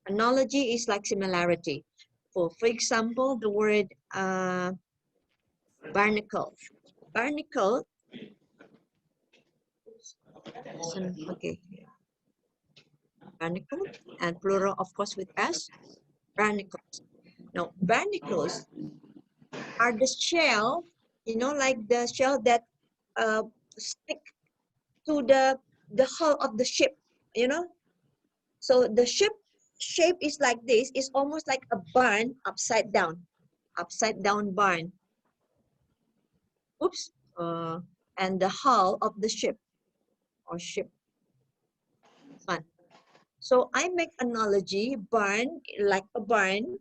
S1: Analogy is like similarity. For example, the word barnacle. Barnacle, okay. Barnacle, and plural, of course, with S, barnacles. Now, barnacles are the shell, you know, like the shell that stick to the hull of the ship, you know. So the ship shape is like this. It's almost like a barn upside down barn. Oops. And the hull of the ship or ship. Fun. So I make analogy, barn, like a barn,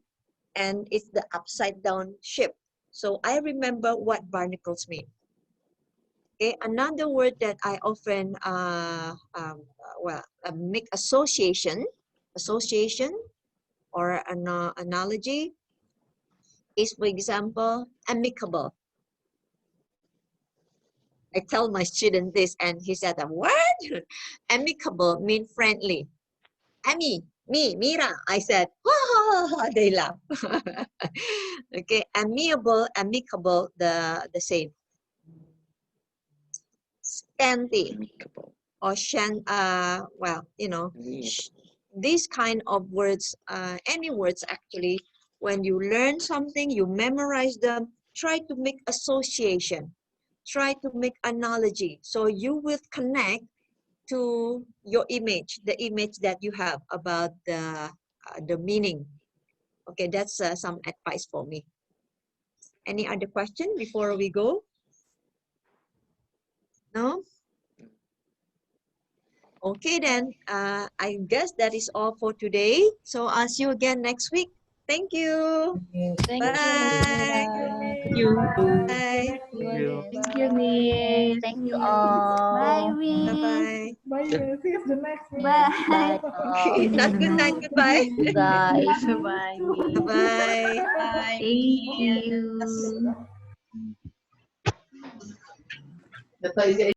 S1: and it's the upside down ship. So I remember what barnacles mean. Okay, another word that I often make association or an analogy is, for example, amicable. I tell my student this, and he said, "What? Amicable mean friendly." Ami, me, Mira. I said, "Oh," they laugh. Okay, amiable, amicable, the same. Scanty or well, you know, these kind of words, any words actually, when you learn something, you memorize them, try to make association, try to make analogy, so you will connect to your image, the image that you have about the meaning. Okay, that's some advice for me. Any other question before we go? No? Okay, then I guess that is all for today. So I'll see you again next week. Thank you.
S3: Thank
S1: Bye.
S3: you, Miss Mira.
S17: Thank
S8: you.
S1: Bye.
S6: Thank
S20: you, Miss.
S6: Thank you all.
S20: Bye, Miss.
S1: Bye.
S17: Bye, Miss. See you the next week.
S20: Bye.
S6: Bye all.
S1: Not good night, goodbye.
S6: See you guys.
S3: Bye, Miss.
S1: Bye.
S3: Bye,
S20: Thank
S3: Miss.
S20: you.